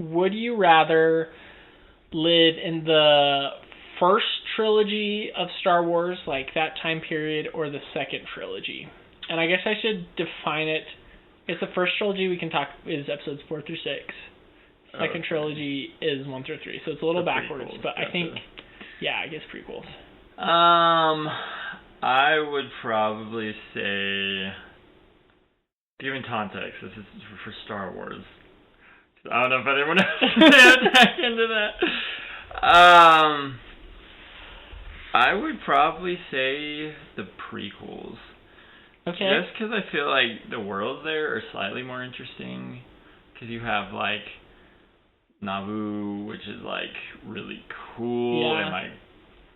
would you rather live in the first trilogy of Star Wars, like that time period, or the second trilogy? And I guess I should define it. It's the first trilogy we can talk is episodes 4 through 6. Second trilogy is 1 through 3, so it's a little backwards. But I think, I guess prequels. I would probably say, given context, this is for Star Wars. I don't know if anyone else is back into that. I would probably say the prequels. Okay. Just because I feel like the worlds there are slightly more interesting. Because you have, like, Naboo, which is, like, really cool and, like,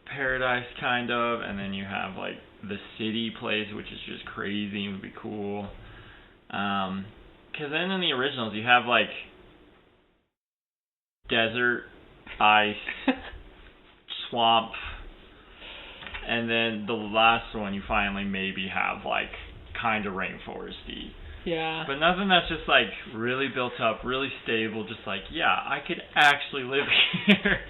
paradise, kind of. And then you have, like, the city place, which is just crazy and would be cool. Because then in the originals, you have, like, desert, ice, swamp, and then the last one you finally maybe have, like, kind of rainforesty. Yeah. But nothing that's just, like, really built up, really stable, just like, I could actually live here.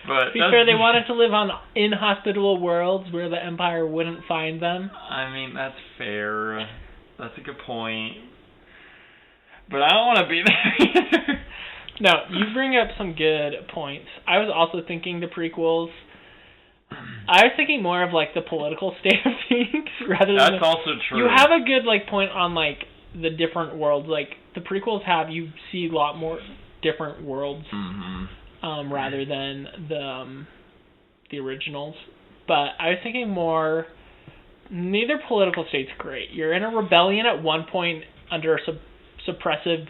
But to be fair, they wanted to live on inhospitable worlds where the Empire wouldn't find them. I mean, that's fair. That's a good point. But I don't want to be there either. No, you bring up some good points. I was also thinking the prequels. I was thinking more of, like, the political state of things rather than... That's also true. You have a good, like, point on, like, the different worlds. Like, the prequels you see a lot more different worlds rather than the originals. But I was thinking more... Neither political state's great. You're in a rebellion at one point under a suppressive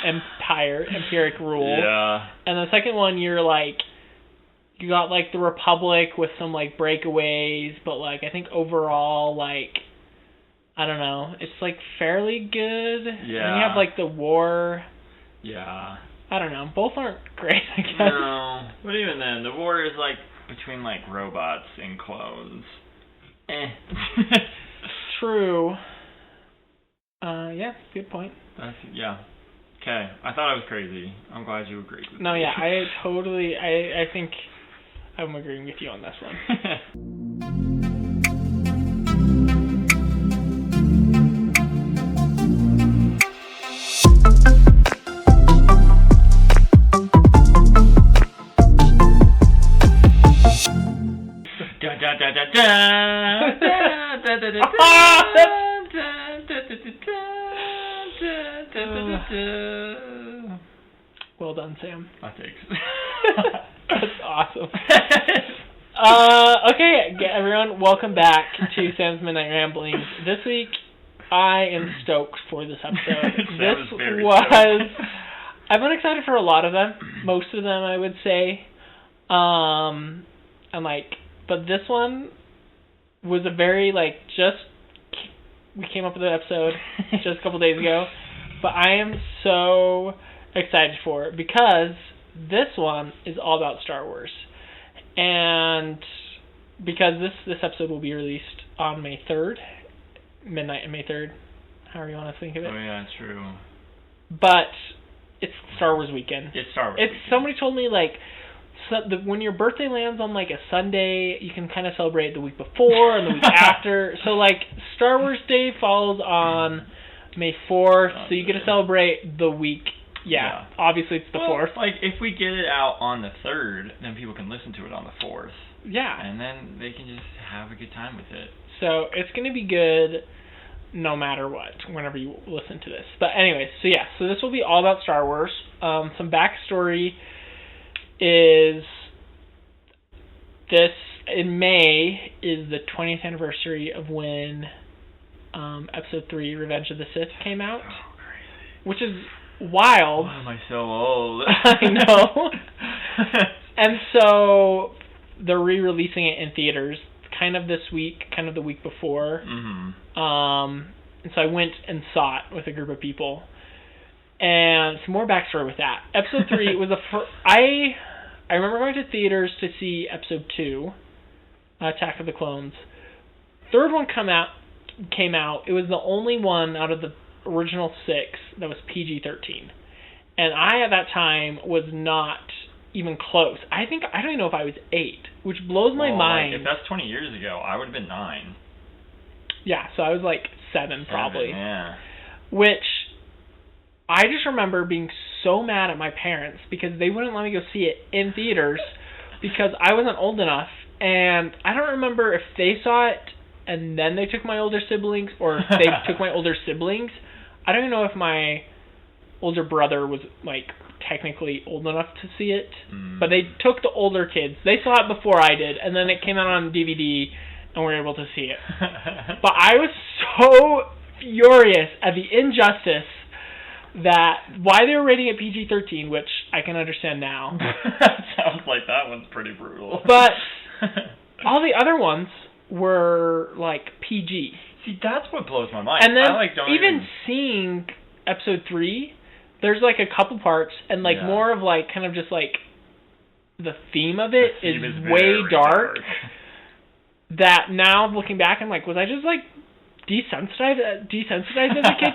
empiric rule. Yeah. And the second one, you're, like... You got, like, the Republic with some, like, breakaways, but, like, I think overall, like, I don't know, it's, like, fairly good. Yeah. And you have, like, the war. Yeah. I don't know. Both aren't great, I guess. No. But even then, the war is, like, between, like, robots and clones. True. Yeah, good point. Yeah. Okay. I thought I was crazy. I'm glad you agreed with me. No, yeah, I think I'm agreeing with you on this one. Well done, Sam. Oh, thanks. That's awesome. Okay, everyone, welcome back to Sam's Midnight Ramblings. This week, I am stoked for this episode. I've been excited for a lot of them. Most of them, I would say. But this one was a very, we came up with an episode just a couple days ago. But I am so excited for it because this one is all about Star Wars. And because this episode will be released on May 3rd, midnight and May 3rd, however you want to think of it. Oh, yeah, true. But it's Star Wars weekend. It's Star Wars weekend. Somebody told me, when your birthday lands on, a Sunday, you can kind of celebrate the week before and the week after. So, Star Wars Day falls on May 4th, so you get to celebrate the week. Yeah, obviously it's the 4th. If we get it out on the 3rd, then people can listen to it on the 4th. Yeah. And then they can just have a good time with it. So it's going to be good no matter what, whenever you listen to this. But anyways, so this will be all about Star Wars. Some backstory is this, in May, is the 20th anniversary of when Episode 3, Revenge of the Sith, came out. Oh, crazy. Which is wild. Why am I so old? I know. And so they're re-releasing it in theaters kind of this week, kind of the week before. Mm-hmm. And so I went and saw it with a group of people. And some more backstory with that. Episode 3 was I remember going to theaters to see Episode 2, Attack of the Clones. Third one came out. It was the only one out of the original 6 that was PG-13. And I, at that time, was not even close. I don't even know if I was 8, which blows my mind. Like, if that's 20 years ago, I would have been 9. Yeah, so I was like 7 probably. Yeah. Which I just remember being so mad at my parents because they wouldn't let me go see it in theaters because I wasn't old enough. And I don't remember if they saw it and then they took my older siblings or if they took my older siblings. I don't even know if my older brother was like technically old enough to see it, but they took the older kids. They saw it before I did, and then it came out on DVD and we were able to see it. But I was so furious at the injustice that why they were rating it PG-13, which I can understand now. Sounds like that one's pretty brutal. But all the other ones were like PG. See, that's what blows my mind. And then don't even seeing episode 3, there's like a couple parts and like more of like kind of just like the theme of it is way dark. That now looking back, I'm like, was I just like desensitized as a kid?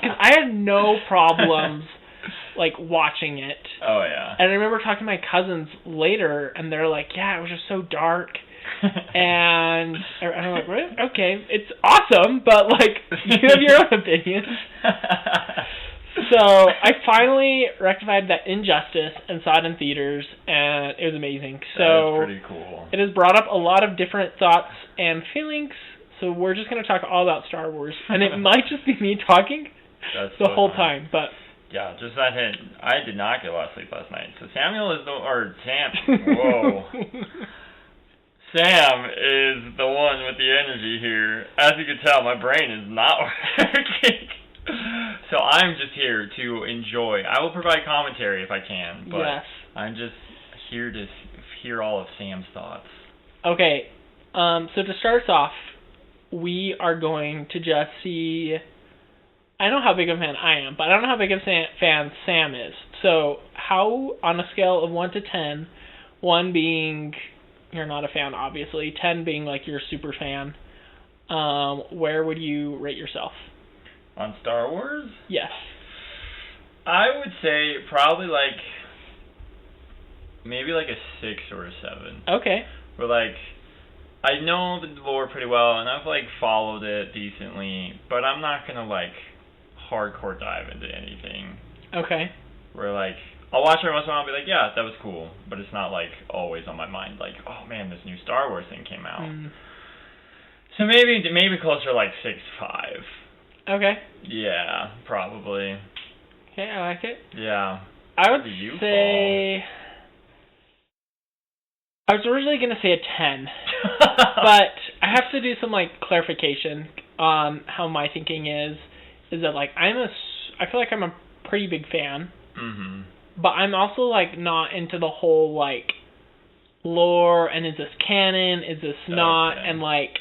Because I had no problems like watching it. Oh yeah. And I remember talking to my cousins later, and they're like, "Yeah, it was just so dark." And I'm like, "Really? Okay, it's awesome, but like you have your own opinions." So I finally rectified that injustice and saw it in theaters, and it was amazing. So that is pretty cool. It has brought up a lot of different thoughts and feelings. So we're just going to talk all about Star Wars, and it might just be me talking the whole time. But yeah, just that hint. I did not get a lot of sleep last night. So Sam is the one with the energy here. As you can tell, my brain is not working. So I'm just here to enjoy. I will provide commentary if I can, but yes. I'm just here to hear all of Sam's thoughts. Okay, so to start us off, we are going to just see... I know how big of a fan I am, but I don't know how big of a fan Sam is. So how, on a scale of 1 to 10, 1 being you're not a fan, obviously, 10 being like you're a super fan, where would you rate yourself? On Star Wars? Yes. I would say probably like maybe like a 6 or a 7. Okay. But like I know the lore pretty well and I've like followed it decently, but I'm not gonna like hardcore dive into anything. Okay. Where like I'll watch every once in a while and be like, yeah, that was cool, but it's not like always on my mind like, oh man, this new Star Wars thing came out. So maybe closer to like 6.5. Okay. Yeah, probably. Okay, I like it. Yeah. I would say... I was originally going to say a 10. But I have to do some, like, clarification on how my thinking is that, like, I feel like I'm a pretty big fan. Mm-hmm. But I'm also, like, not into the whole, like, lore, and is this canon, is this not, and, like...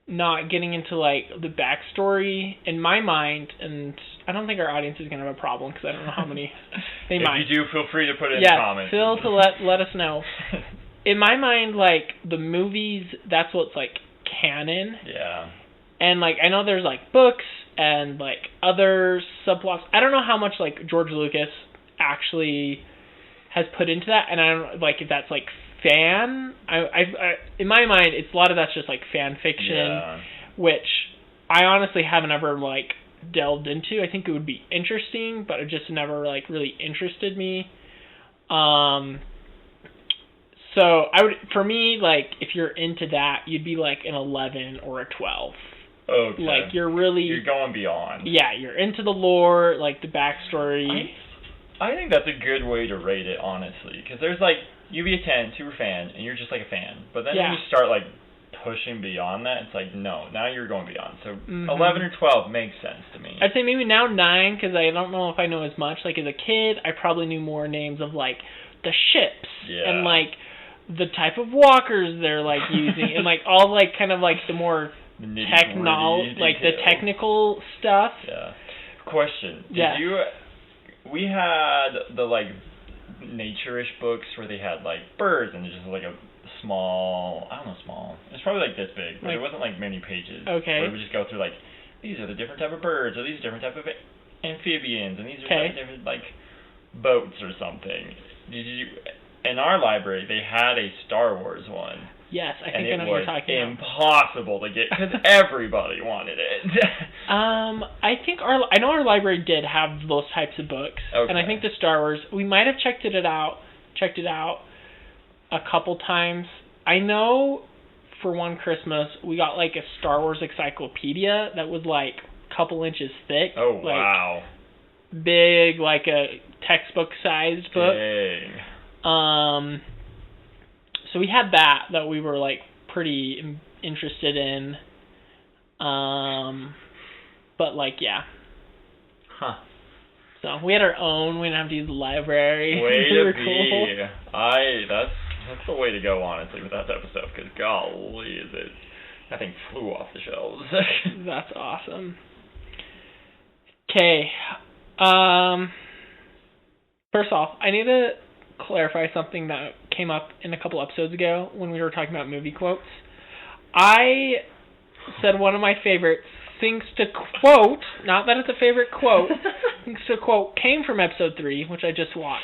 not getting into, like, the backstory in my mind, and I don't think our audience is going to have a problem, because I don't know how many they might. If you do, feel free to put it in the comments. Yeah, feel to let us know. In my mind, like, the movies, that's what's, like, canon. Yeah. And, like, I know there's, like, books and, like, other subplots. I don't know how much, like, George Lucas actually has put into that, and I don't know, like, if that's, like, fan. I in my mind, it's a lot of that's just like fan fiction, which I honestly haven't ever like delved into. I think it would be interesting, but it just never like really interested me. So I would, for me, like if you're into that, you'd be like an 11 or a 12. Okay. Like you're going beyond. Yeah, you're into the lore, like the backstory. I think that's a good way to rate it, honestly, because there's like. You be a 10, super fan, and you're just like a fan. But then when you start like pushing beyond that, it's like, no, now you're going beyond. So 11 or 12 makes sense to me. I'd say maybe now 9, because I don't know if I know as much. Like as a kid, I probably knew more names of like the ships and like the type of walkers they're like using and like all like kind of like the more like the technical stuff. Yeah. Question. We had the like nature-ish books where they had like birds and just like a small, it's probably like this big, but it wasn't like many pages. Okay. Where it would just go through like, these are the different type of birds, or these different type of amphibians, and these are different like boats or something. Did you? In our library, they had a Star Wars one. Yes, I think I know what you're talking about. And it was impossible to get because everybody wanted it. I know our library did have those types of books, and I think the Star Wars. We might have checked it out a couple times. I know for one Christmas we got like a Star Wars encyclopedia that was like a couple inches thick. Oh wow! Big, like a textbook sized book. Dang. So we had that we were like pretty interested in. But like yeah. Huh. So we had our own. We didn't have to use the library. Way we to were be. Cool. That's the way to go, honestly, with that type of stuff. Because golly, that thing flew off the shelves. That's awesome. Okay. First off, I need to clarify something that came up in a couple episodes ago when we were talking about movie quotes. I said one of my favorite things to quote, not that it's a favorite quote, things to quote came from episode 3, which I just watched.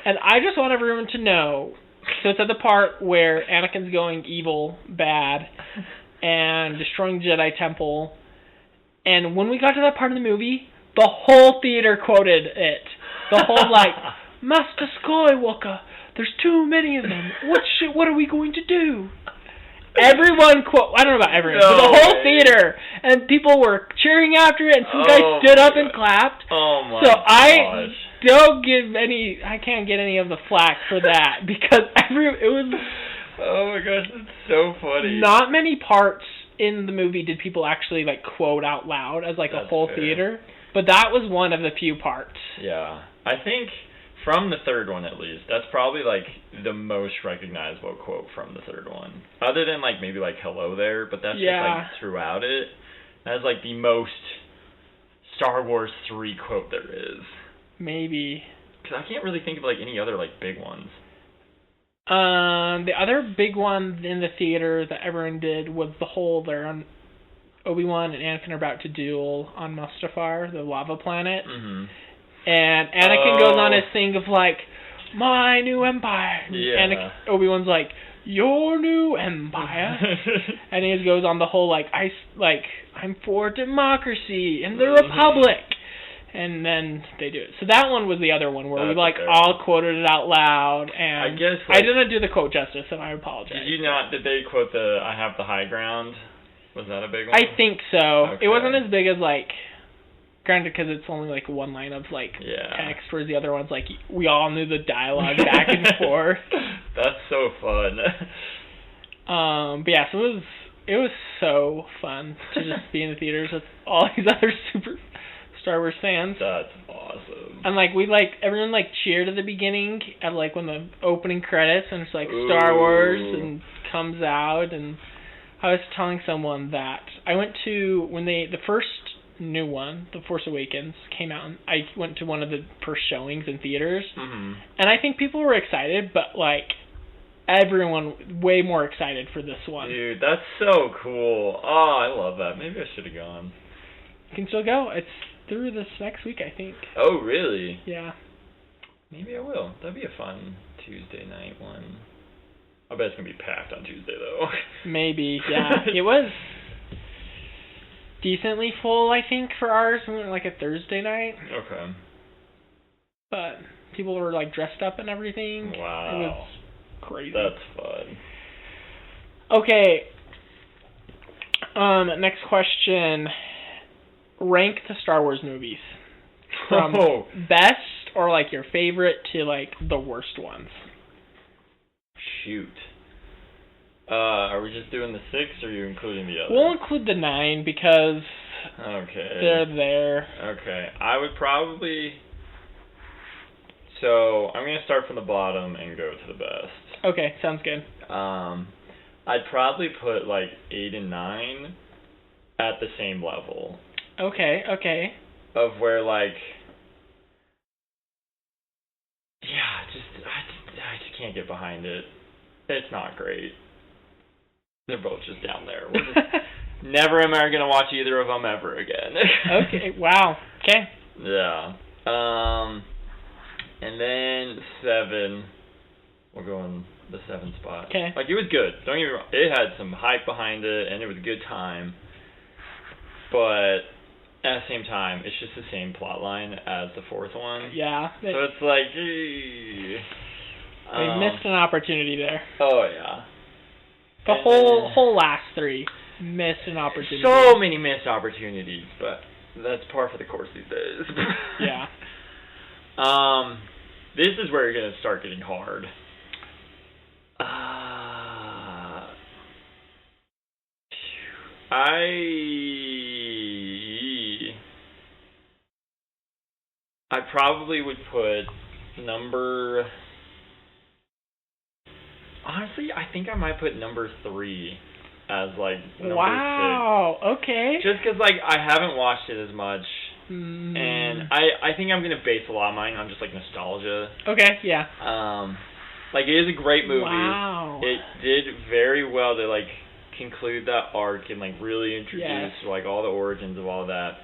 And I just want everyone to know, so it's at the part where Anakin's going evil, bad, and destroying the Jedi Temple. And when we got to that part of the movie, the whole theater quoted it. The whole, like, Master Skywalker, there's too many of them. What are we going to do? Everyone I don't know about everyone, but the whole theater, and people were cheering after it, and some guy stood up and clapped. Oh my gosh. I can't get any of the flack for that, because it was... Oh my gosh, it's so funny. Not many parts in the movie did people actually, like, quote out loud as, like, a whole theater, but that was one of the few parts. Yeah. I think... From the third one, at least, that's probably, like, the most recognizable quote from the third one. Other than, like, maybe, like, hello there, but that's just, like, throughout it. That's, like, the most Star Wars 3 quote there is. Maybe. Because I can't really think of, like, any other, like, big ones. The other big one in the theater that everyone did was the whole there on Obi-Wan and Anakin are about to duel on Mustafar, the lava planet. Mm-hmm. And Anakin goes on his thing of, like, my new empire. Yeah. And Obi-Wan's like, your new empire. And he goes on the whole, like, I'm for democracy and the Republic. And then they do it. So that one was the other one where we, like, all quoted it out loud. And I guess, like, I didn't do the quote justice, and I apologize. Did they quote I have the high ground? Was that a big one? I think so. Okay. It wasn't as big as, like... Granted, because it's only like one line of like text, whereas the other one's like we all knew the dialogue back and forth. That's so fun. But yeah, so it was so fun to just be in the theaters with all these other super Star Wars fans. That's awesome. And like everyone like cheered at the beginning at like when the opening credits and it's like Star Wars and comes out. And I was telling someone that I went to when the first new one, The Force Awakens, came out, and I went to one of the first showings in theaters, and I think people were excited, but like everyone way more excited for this one. Dude, that's so cool. Oh, I love that. Maybe I should have gone. You can still go. It's through this next week, I think. Oh, really? Yeah. Maybe I will. That'd be a fun Tuesday night one. I bet it's gonna be packed on Tuesday though. Maybe, yeah. It was decently full, I think, for ours. We went like a Thursday night. Okay. But people were like dressed up and everything. Wow. It was crazy. That's fun. Okay. Next question. Rank the Star Wars movies. From best or like your favorite to like the worst ones. Shoot. Are we just doing the 6 or are you including the others? We'll include the 9 because they're there. Okay. I would probably... So, I'm going to start from the bottom and go to the best. Okay, sounds good. I'd probably put like 8 and 9 at the same level. Okay. Of where like... Yeah, I just can't get behind it. It's not great. They're both just down there. Never am I going to watch either of them ever again. Okay, wow. Okay. Yeah. And then 7. We'll go in the 7 spot. Okay. Like, it was good. Don't get me wrong. It had some hype behind it, and it was a good time. But at the same time, it's just the same plot line as the 4th one. Yeah. So it's like... They missed an opportunity there. Oh, yeah. The whole last 3 missed an opportunity. So many missed opportunities, but that's par for the course these days. Yeah. This is where you're gonna start getting hard. I probably would put number... Honestly, I think I might put number 3 as, like, number 6. Wow, okay. Just because, like, I haven't watched it as much. And I think I'm going to base a lot of mine on just, like, nostalgia. Okay, yeah. Like, it is a great movie. Wow. It did very well to, like, conclude that arc and, like, really introduce, like, all the origins of all that.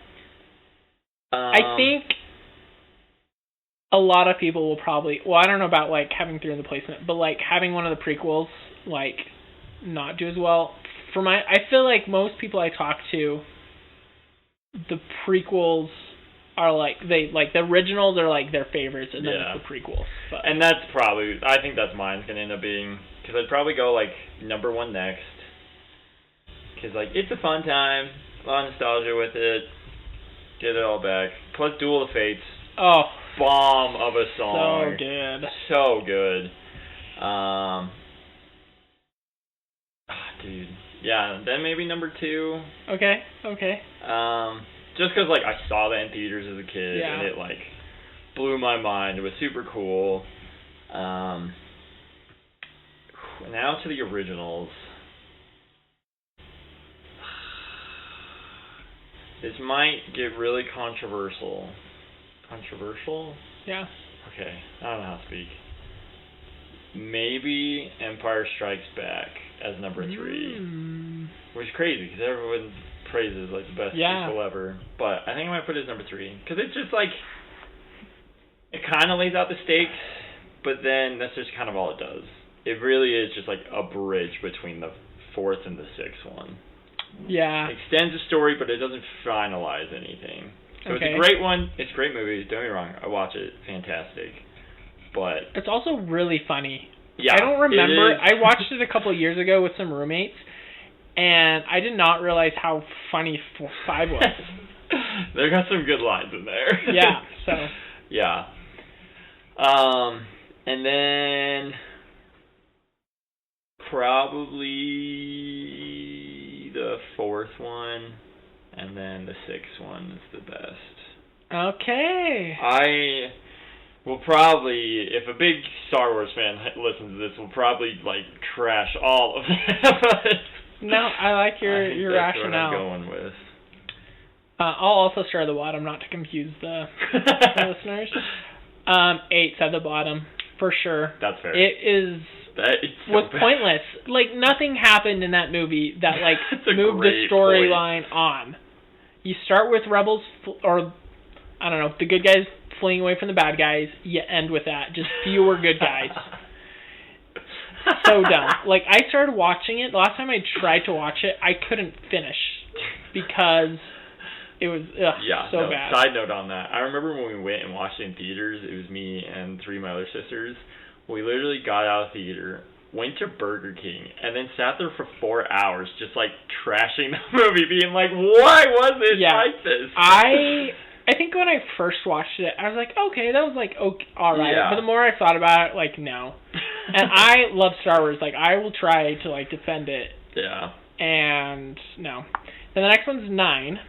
I think a lot of people will probably... Well, I don't know about, like, having 3 in the placement, but, like, having one of the prequels, like, not do as well. I feel like most people I talk to, the prequels are, like, the originals are, like, their favorites, and then it's the prequels. But. And that's probably... I think that's mine's going to end up being... Because I'd probably go, like, number 1 next. Because, like, it's a fun time. A lot of nostalgia with it. Get it all back. Plus Duel of Fates. Oh. Bomb of a song. So good. So good. Dude. Yeah, then maybe number 2. Okay. Just because, like, I saw that in theaters as a kid, and it, like, blew my mind. It was super cool. Now to the originals. This might get really controversial. Controversial? Yeah. Okay, I don't know how to speak. Maybe Empire Strikes Back as number 3. Which is crazy, because everyone praises, like, the best sequel ever. But I think I might put it as number 3. Because it's just, like, it kind of lays out the stakes, but then that's just kind of all it does. It really is just, like, a bridge between the 4th and the 6th one. Yeah. It extends the story, but it doesn't finalize anything. So it's a great one. It's a great movie. Don't get me wrong. I watch it. Fantastic. But it's also really funny. Yeah, I don't remember. I watched it a couple of years ago with some roommates, and I did not realize how funny 5 was. They got some good lines in there. Yeah. So. Yeah. And then probably the 4th one. And then the 6th one is the best. Okay. I will probably, if a big Star Wars fan listens to this, will probably, like, trash all of them. No, I like your rationale. That's what I'm going with. I'll also start at the bottom, not to confuse the listeners. 8's at the bottom, for sure. That's fair. It is... was pointless. Like, nothing happened in that movie that, like, moved the storyline on. You start with rebels, or, I don't know, the good guys fleeing away from the bad guys. You end with that. Just fewer good guys. So dumb. Like, I started watching it. The last time I tried to watch it, I couldn't finish. Because it was so bad. Side note on that. I remember when we went and watched it in theaters, it was me and 3 of my other sisters. We literally got out of theater, went to Burger King, and then sat there for 4 hours just, like, trashing the movie, being like, why was it like this? I think when I first watched it, I was like, okay, that was, like, okay, all right. Yeah. But the more I thought about it, like, no. And I love Star Wars. Like, I will try to, like, defend it. Yeah. And, no. Then the next one's 9.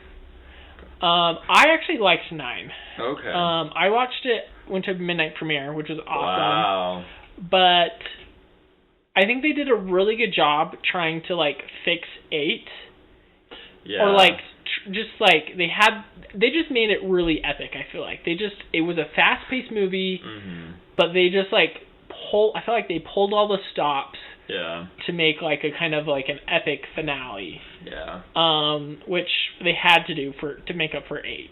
I actually liked 9. Okay. I watched it, went to midnight premiere, which was awesome. Wow. But I think they did a really good job trying to, like, fix 8. Yeah. Or, like, just, like, they just made it really epic, I feel like. It was a fast-paced movie, but they just, like, I feel like they pulled all the stops to make, like, a kind of, like, an epic finale. Yeah. Which they had to do to make up for 8.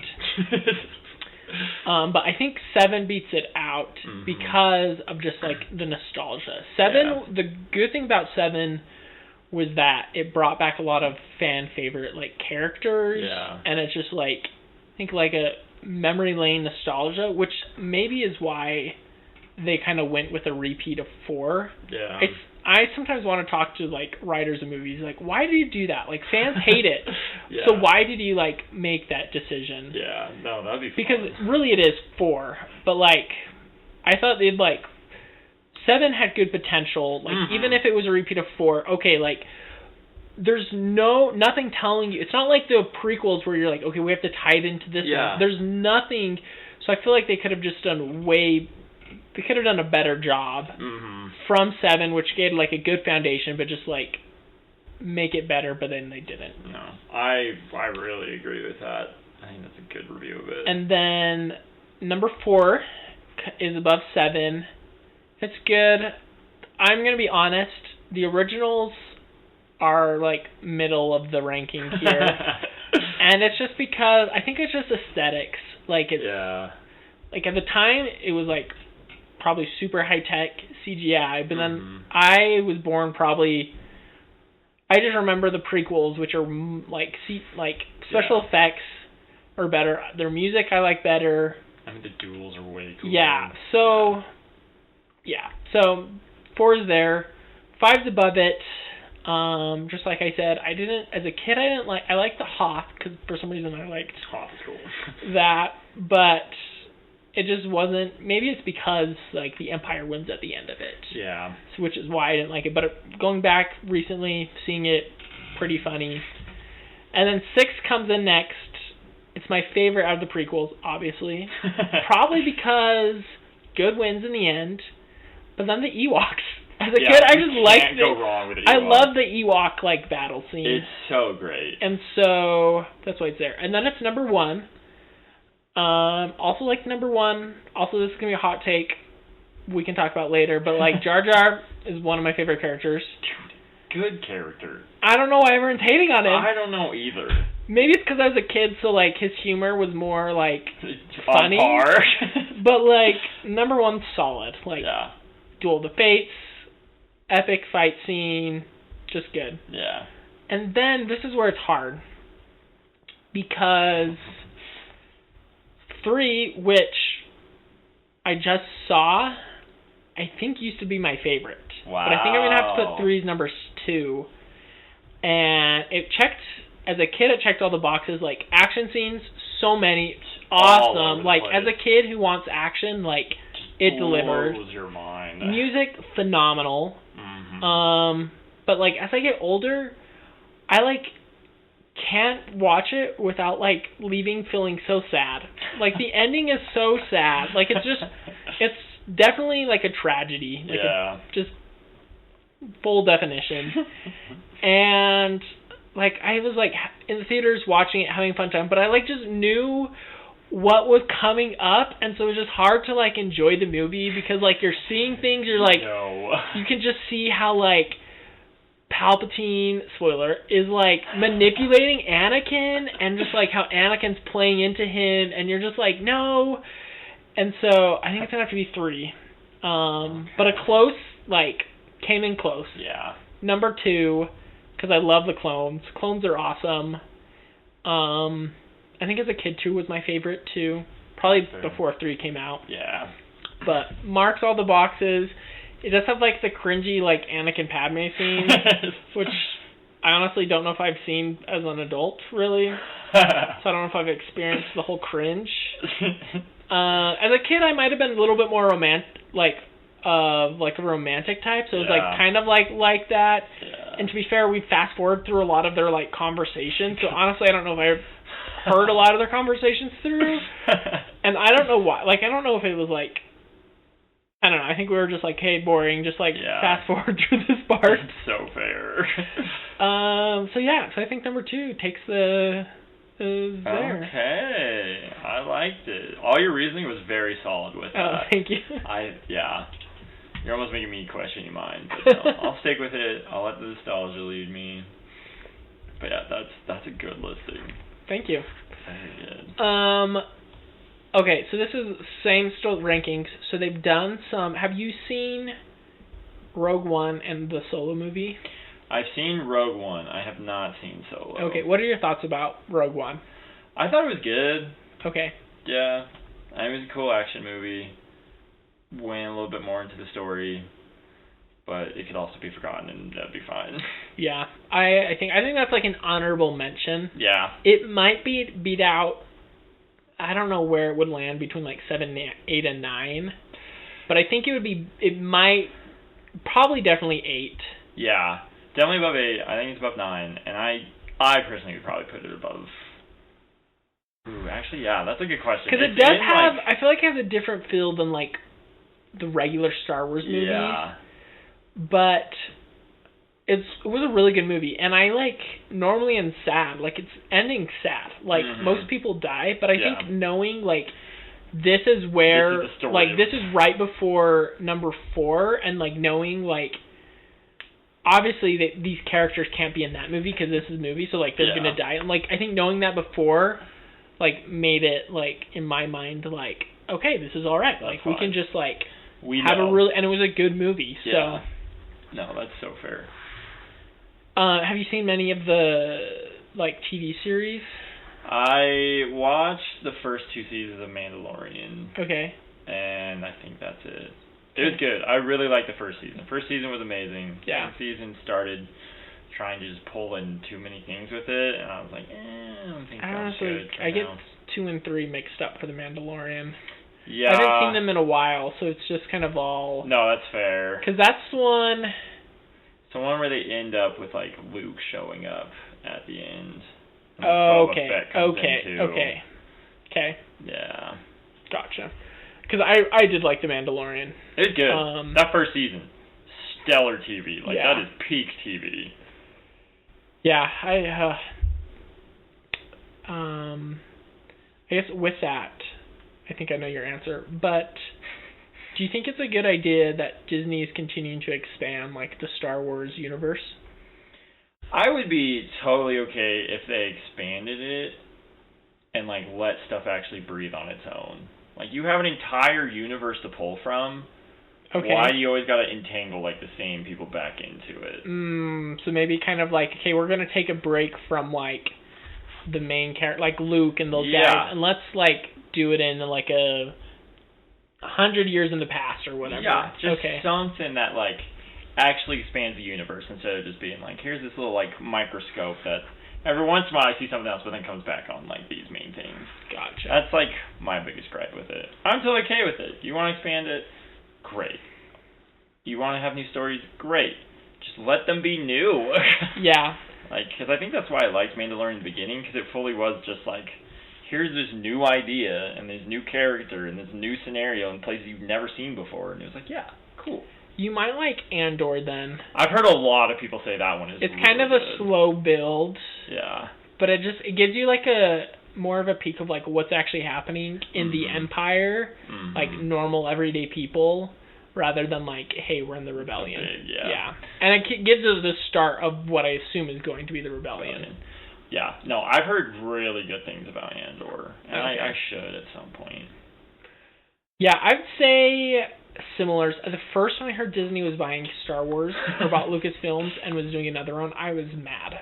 But I think 7 beats it out because of just like the nostalgia. 7, the good thing about 7 was that it brought back a lot of fan favorite like characters, and it's just like I think like a memory lane nostalgia, which maybe is why they kind of went with a repeat of 4. Yeah. I sometimes want to talk to like writers of movies, like, why do you do that? Like, fans hate it, so why did you like make that decision? Yeah, no, that'd be fun. Because really it is 4, but like, I thought they'd like 7 had good potential. Like, even if it was a repeat of 4, okay, like, there's nothing telling you. It's not like the prequels where you're like, okay, we have to tie it into this one. There's nothing. So I feel like they could have just done they could have done a better job from 7, which gave like a good foundation, but just like make it better, but then they didn't. No, I really agree with that. I think that's a good review of it. And then number 4 is above 7. It's good. I'm going to be honest, the originals are like middle of the ranking here. And it's just because I think it's just aesthetics. Like it's like at the time it was like probably super high tech CGI, but then I was born probably. I just remember the prequels, which are like special effects are better. Their music I like better. I mean the duels are way cooler. Yeah. So 4 is there. 5's above it. Just like I said, as a kid I liked the Hoth because for some reason I liked Hoth is cool. that, but it just wasn't. Maybe it's because like the Empire wins at the end of it. Yeah. Which is why I didn't like it. But going back recently, seeing it, pretty funny. And then 6 comes in next. It's my favorite out of the prequels, obviously. Probably because good wins in the end. But then the Ewoks. As a kid, I just liked it. Can't go wrong with the Ewoks. I love the Ewok like battle scene. It's so great. And so that's why it's there. And then it's number 1. Also like number 1. Also, this is gonna be a hot take. We can talk about later. But like Jar Jar is one of my favorite characters. Dude, good character. I don't know why everyone's hating on him. I don't know either. Maybe it's because I was a kid, so like his humor was more like funny. On par. But like number 1's solid. Like Duel of the Fates. Epic fight scene, just good. Yeah. And then this is where it's hard. Because 3, which I just saw, I think used to be my favorite. Wow. But I think I'm going to have to put 3's number 2. And it checked, as a kid, it checked all the boxes. Like, action scenes, so many. Awesome. Like, as a kid who wants action, like, it delivered. Blows your mind. Music, phenomenal. But like as I get older, I like can't watch it without like leaving feeling so sad. Like the ending is so sad. Like it's definitely like a tragedy. Like just full definition. And like I was like in the theaters watching it, having a fun time, but I like just knew what was coming up, and so it was just hard to like enjoy the movie because like you're seeing things, you're like you can just see how like Palpatine, spoiler, is like manipulating Anakin, and just like how Anakin's playing into him, and you're just like no. And so I think it's gonna have to be 3, but a close like came in close. Yeah. Number 2, because I love the clones. Clones are awesome. I think as a kid 2 was my favorite too. Probably before 3 came out. Yeah. But marks all the boxes. It does have like the cringy like Anakin Padme scene, which I honestly don't know if I've seen as an adult really. So I don't know if I've experienced the whole cringe. As a kid, I might have been a little bit more like a romantic type, so it was like kind of like that. Yeah. And to be fair, we fast forward through a lot of their like conversations. So honestly, I don't know if I heard a lot of their conversations through, and I don't know why. Like, I don't know if it was like, I don't know. I think we were just like, hey, boring. Just like fast forward through this part. So fair. So I think number 2 takes the is there. Okay, I liked it. All your reasoning was very solid with that. Oh, thank you. You're almost making me question your mind. But no, I'll stick with it. I'll let the nostalgia lead me. But yeah, that's a good listing. Thank you. Very good. Okay, so this is same still rankings. So they've done some. Have you seen Rogue One and the Solo movie? I've seen Rogue One. I have not seen Solo. Okay, what are your thoughts about Rogue One? I thought it was good. Okay. Yeah, it was a cool action movie. Went a little bit more into the story, but it could also be forgotten, and that'd be fine. Yeah, I think that's like an honorable mention. Yeah. It might be beat out. I don't know where it would land between like 7, 8, and 9, but I think it might probably definitely 8. Yeah, definitely above 8. I think it's above 9, and I personally would probably put it above. Ooh, actually, yeah, that's a good question. Because it does have, I feel like it has a different feel than like the regular Star Wars movies. Yeah. But it was a really good movie, and I like normally am sad, like it's ending sad. Like most people die, but I think knowing like this is where this is the story. like this is right before number 4, and like knowing like obviously that these characters can't be in that movie because this is a movie, so like they're gonna die. And like I think knowing that before like made it like in my mind like okay, this is all right. That's like fine. we can just like we have know. a really, and it was a good movie. So. Yeah. No, that's so fair. Have you seen many of the like TV series? I watched the first 2 seasons of Mandalorian. Okay. And I think that's it. It was good. I really liked the first season. The first season was amazing. Yeah. Second season started trying to just pull in too many things with it, and I was like, I don't think that's good. I get 2 and 3 mixed up for the Mandalorian. Yeah. I haven't seen them in a while, so it's just kind of all. No, that's fair. Because that's one. It's the one where they end up with like Luke showing up at the end. Okay. Okay. Yeah. Gotcha. Because I did like the Mandalorian. It's good. That first season, stellar TV. Like that is peak TV. Yeah, I guess with that, I think I know your answer, but do you think it's a good idea that Disney is continuing to expand like the Star Wars universe? I would be totally okay if they expanded it and like let stuff actually breathe on its own. Like you have an entire universe to pull from. Okay. Why do you always gotta entangle like the same people back into it? So maybe kind of like, okay, we're gonna take a break from like the main character, like Luke and those guys, and let's like do it in like 100 years in the past or whatever. Yeah, just something that like actually expands the universe instead of just being like, here's this little like microscope that every once in a while I see something else, but then comes back on like these main things. Gotcha. That's like my biggest gripe with it. I'm totally okay with it. You want to expand it? Great. You want to have new stories? Great. Just let them be new. Yeah. Like, because I think that's why I liked Mandalorian in the beginning, because it fully was just like, here's this new idea, and this new character, and this new scenario in places you've never seen before, and it was like, yeah, cool. You might like Andor then. I've heard a lot of people say that one is It's really kind of a good. slow build. Yeah. But it gives you like a more of a peek of like what's actually happening in the Empire, like normal everyday people, rather than like, hey, we're in the rebellion. Yeah. And it gives us the start of what I assume is going to be the rebellion. Yeah. No, I've heard really good things about Andor, and I should at some point. Yeah, I'd say similar. The first time I heard Disney was buying Star Wars or bought Lucasfilms and was doing another one, I was mad.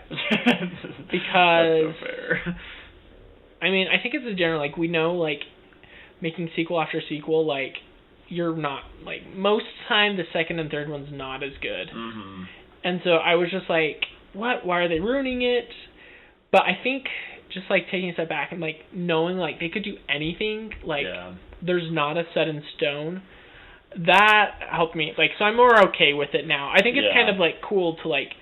Because that's so fair. I mean, I think it's a general, like, we know, like, making sequel after sequel, like, you're not, like, most time the second and third one's not as good. And so I was just like, what? Why are they ruining it? But I think just, like, taking a step back and, like, knowing, like, they could do anything, like, there's not a set in stone, that helped me. Like, so I'm more okay with it now. I think it's kind of, like, cool to, like,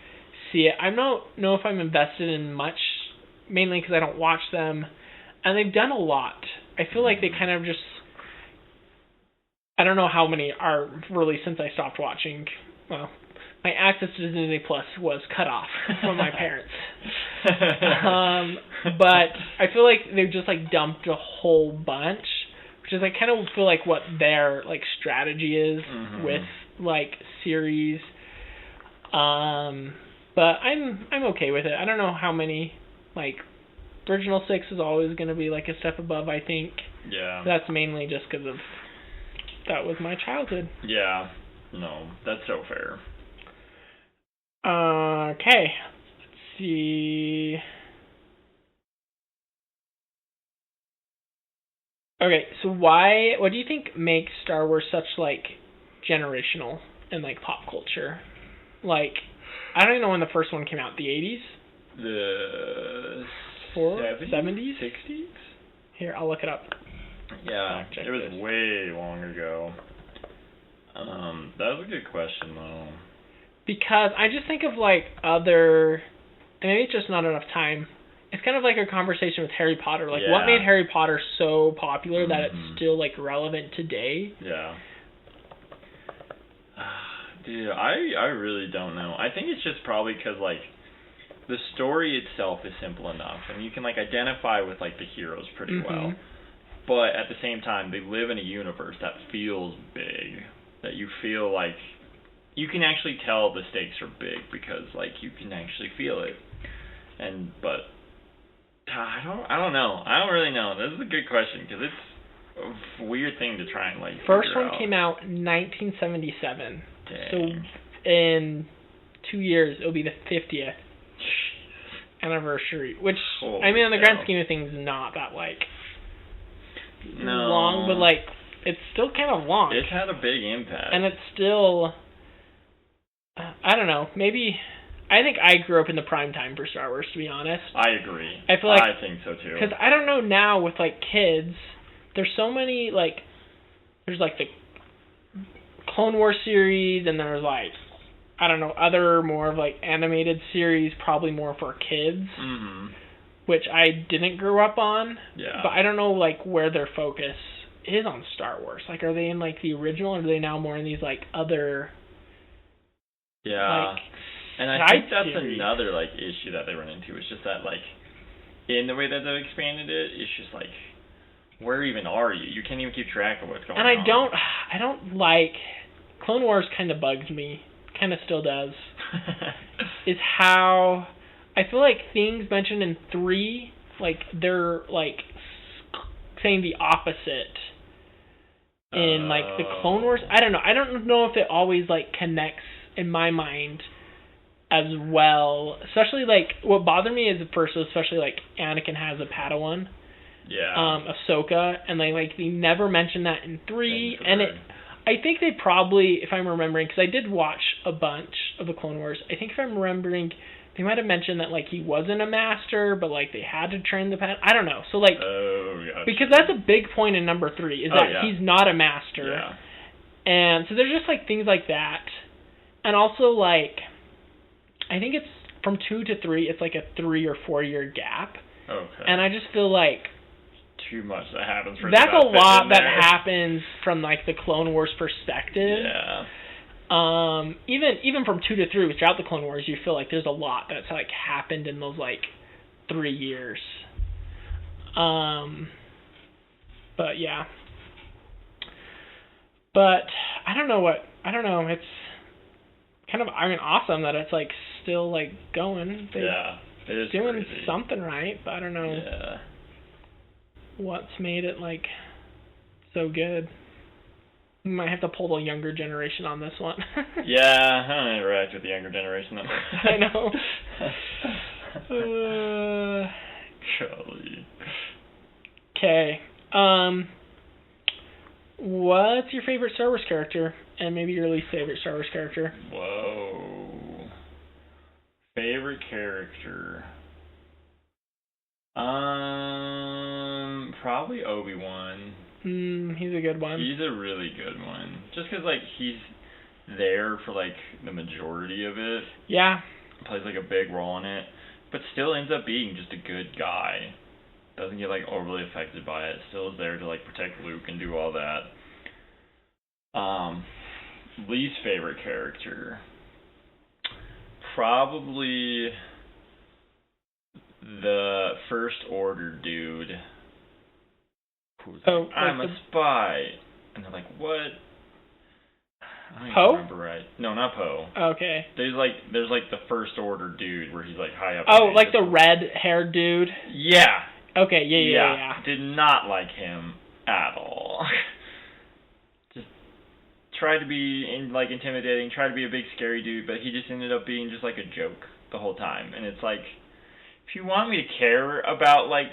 see it. I don't know if I'm invested in much, mainly because I don't watch them. And they've done a lot. I feel like they kind of just... I don't know how many are really since I stopped watching. Well, my access to Disney Plus was cut off from my parents. But I feel like they've just like dumped a whole bunch, which is I kind of feel like what their like strategy is with like series. But I'm okay with it. I don't know how many like the original 6 is always going to be like a step above, I think. Yeah. That's mainly just because of that was my childhood. Yeah. No, that's so fair. Okay. Let's see. Okay, so what do you think makes Star Wars such, like, generational in, like, pop culture? Like, I don't even know when the first one came out. The 80s? The 70s? 60s? Here, I'll look it up. Yeah, it was way long ago. That was a good question, though. Because I just think of, like, other... And maybe it's just not enough time. It's kind of like a conversation with Harry Potter. Like, what made Harry Potter so popular that it's still, like, relevant today? Yeah. Dude, I really don't know. I think it's just probably because, like, the story itself is simple enough, and you can, like, identify with, like, the heroes pretty well. But at the same time, they live in a universe that feels big. That you feel like you can actually tell the stakes are big because, like, you can actually feel it. But I don't know. I don't really know. This is a good question because it's a weird thing to try and, like, First figure one out. came out in 1977. Dang. So in 2 years, it'll be the 50th anniversary. Which, I mean, in the grand scheme of things, not that, like, long, but, like, it's still kind of long. It's had a big impact. And it's still, I don't know, maybe... I think I grew up in the prime time for Star Wars, to be honest. I agree. I feel like... I think so, too. Because I don't know now with, like, kids, there's so many, like... There's, like, the Clone Wars series, and there's, like... I don't know, other more of, like, animated series, probably more for kids. Which I didn't grow up on. Yeah. But I don't know, like, where their focus is on Star Wars. Like, are they in, like, the original, or are they now more in these, like, other... Yeah. Like, and I think that's another, like, issue that they run into. It's just that, like, in the way that they've expanded it, it's just like, where even are you? You can't even keep track of what's going on. And I don't like, Clone Wars kind of bugs me, kind of still does, is how, I feel like things mentioned in 3, like, they're, like, saying the opposite in, like, the Clone Wars. I don't know if it always, like, connects, in my mind, as well. Especially, like, what bothered me is at first, especially, like, Anakin has a Padawan. Yeah. Ahsoka, and they never mentioned that in 3, and I think they probably, if I'm remembering, because I did watch a bunch of the Clone Wars, I think if I'm remembering, they might have mentioned that, like, he wasn't a master, but, like, they had to train the Padawan. I don't know. So, like, because that's a big point in number 3, is that he's not a master. Yeah. And so there's just, like, things like that. And also, like, I think it's from 2 to 3, it's like a 3 or 4 year gap. Okay. And I just feel like too much that happens for that's a lot that happens from, like, the Clone Wars perspective. Yeah. Even from 2 to 3 without the Clone Wars, you feel like there's a lot that's, like, happened in those, like, 3 years. But yeah. But I don't know, it's kind of, I mean, awesome that it's, like, still, like, going. Yeah, it is doing crazy. Something right, but I don't know what's made it, like, so good. We might have to pull the younger generation on this one. Yeah, I don't interact with the younger generation. I know. Golly. Okay. What's your favorite Star Wars character? And maybe your least favorite Star Wars character? Whoa. Favorite character? Probably Obi-Wan. He's a good one. He's a really good one. Just because, like, he's there for, like, the majority of it. Yeah. Plays, like, a big role in it. But still ends up being just a good guy. Doesn't get, like, overly affected by it. Still is there to, like, protect Luke and do all that. Least favorite character. Probably the First Order dude. Who's like, I'm a spy. And they're like, what? I don't even Poe? remember right. No, not Poe. Okay. There's like the First Order dude where he's like high up. Oh, like the red-haired dude? Yeah. Okay, yeah. Did not like him at all. Just tried to be intimidating, tried to be a big scary dude, but he just ended up being just like a joke the whole time. And it's like, if you want me to care about like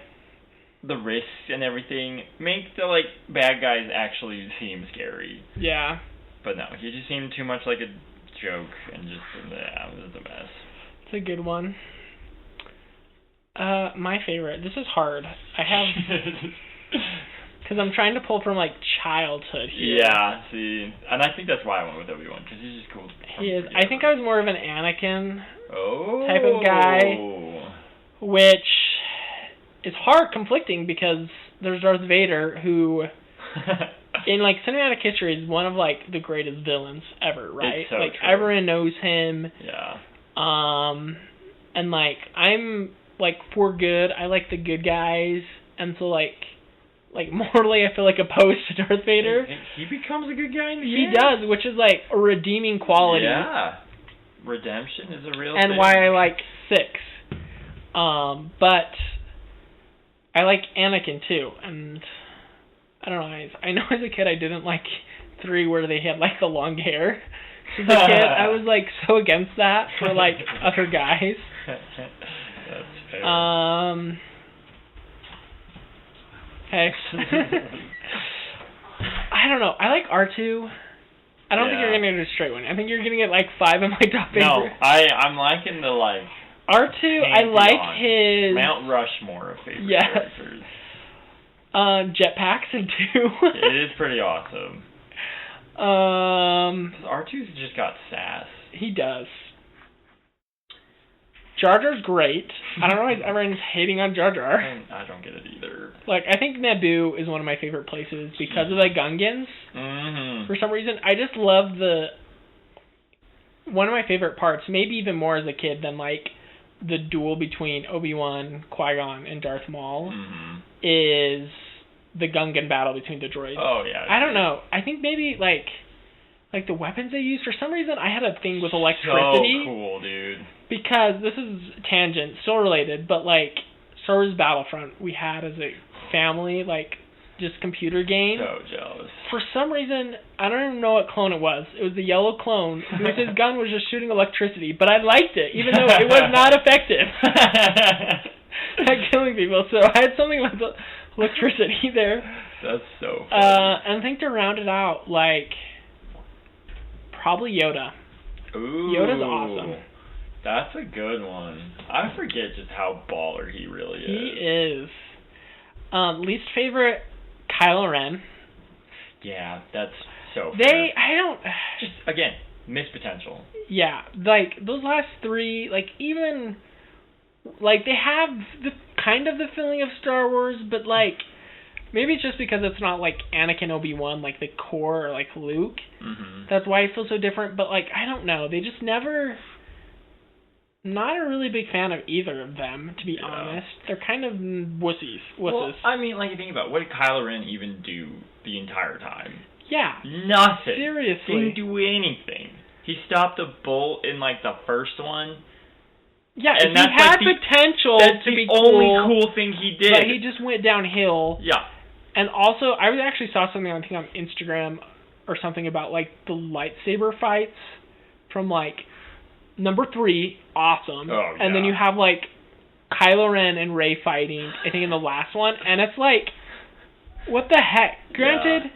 the risks and everything, make the like bad guys actually seem scary. Yeah. But no, he just seemed too much like a joke and just it was a mess. It's a good one. My favorite. This is hard. I have because I'm trying to pull from like childhood here. Yeah, see, and I think that's why I went with Obi-Wan, because he's just cool. He is. I think I was more of an Anakin type of guy, which is conflicting because there's Darth Vader, who in like cinematic history is one of like the greatest villains ever, right? It's so like true. Everyone knows him. Yeah. And like I'm like for good. I like the good guys, and so like morally I feel like opposed to Darth Vader. He becomes a good guy in the end. He does, which is like a redeeming quality. Yeah. Redemption is a real and thing. why I like 6. But I like Anakin too, and I don't know. I know as a kid I didn't like 3 where they had like the long hair. As a kid, I was like so against that for like other guys. That's fair. Hey. I don't know. I like R2. I don't think you're gonna get a straight one. I think you're gonna get like 5 of my top favorite. No, I'm liking the like R2. I like his Mount Rushmore of favorite characters. Jetpacks in 2. It is pretty awesome. R2's just got sass. He does. Jar Jar's great. I don't know why everyone's hating on Jar Jar. I don't get it either. Like, I think Naboo is one of my favorite places because of the Gungans. Mm-hmm. For some reason, I just love one of my favorite parts, maybe even more as a kid than, like, the duel between Obi-Wan, Qui-Gon, and Darth Maul, is the Gungan battle between the droids. Oh, yeah. I don't know. I think maybe, like the weapons they use, for some reason, I had a thing with electricity. So cool, dude. Because, this is tangent, still related, but, like, Star Wars Battlefront, we had as a family, like, just computer game. So jealous. For some reason, I don't even know what clone it was. It was the yellow clone, whose his gun was just shooting electricity, but I liked it, even though it was not effective at killing people. So I had something with the electricity there. That's so funny. And I think to round it out, like, probably Yoda. Ooh. Yoda's awesome. That's a good one. I forget just how baller he really is. He is. Least favorite, Kylo Ren. Yeah, that's so fair. Just, again, missed potential. Yeah, like, those last 3, like, even, like, they have kind of the feeling of Star Wars, but, like, maybe it's just because it's not, like, Anakin, Obi-Wan, like, the core, or, like, Luke. Mm-hmm. That's why it feels so different, but, like, I don't know. They just never... Not a really big fan of either of them, to be honest. They're kind of wusses. Well, I mean, like, you think about it, what did Kylo Ren even do the entire time? Yeah. Nothing. Seriously. Didn't do anything. He stopped a bolt in, like, the first one. Yeah, and he had potential to be cool. That's the only cool thing he did. But he just went downhill. Yeah. And also, I actually saw something, I think, on Instagram or something about, like, the lightsaber fights from, like, number 3, awesome. Oh, yeah. And then you have, like, Kylo Ren and Rey fighting, I think, in the last one. And it's like, what the heck? Granted,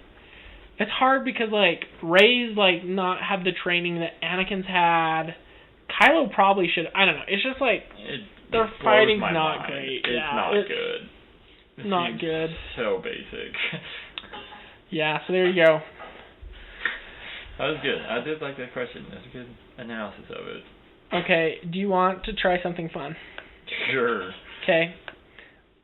it's hard because, like, Rey's, like, not have the training that Anakin's had. Kylo probably should. I don't know. It's just, like, their fighting's not great. It's not good. It's not good. So basic. Yeah, so there you go. That was good. I did like that question. That's a good analysis of it. Okay, do you want to try something fun? Sure. Okay.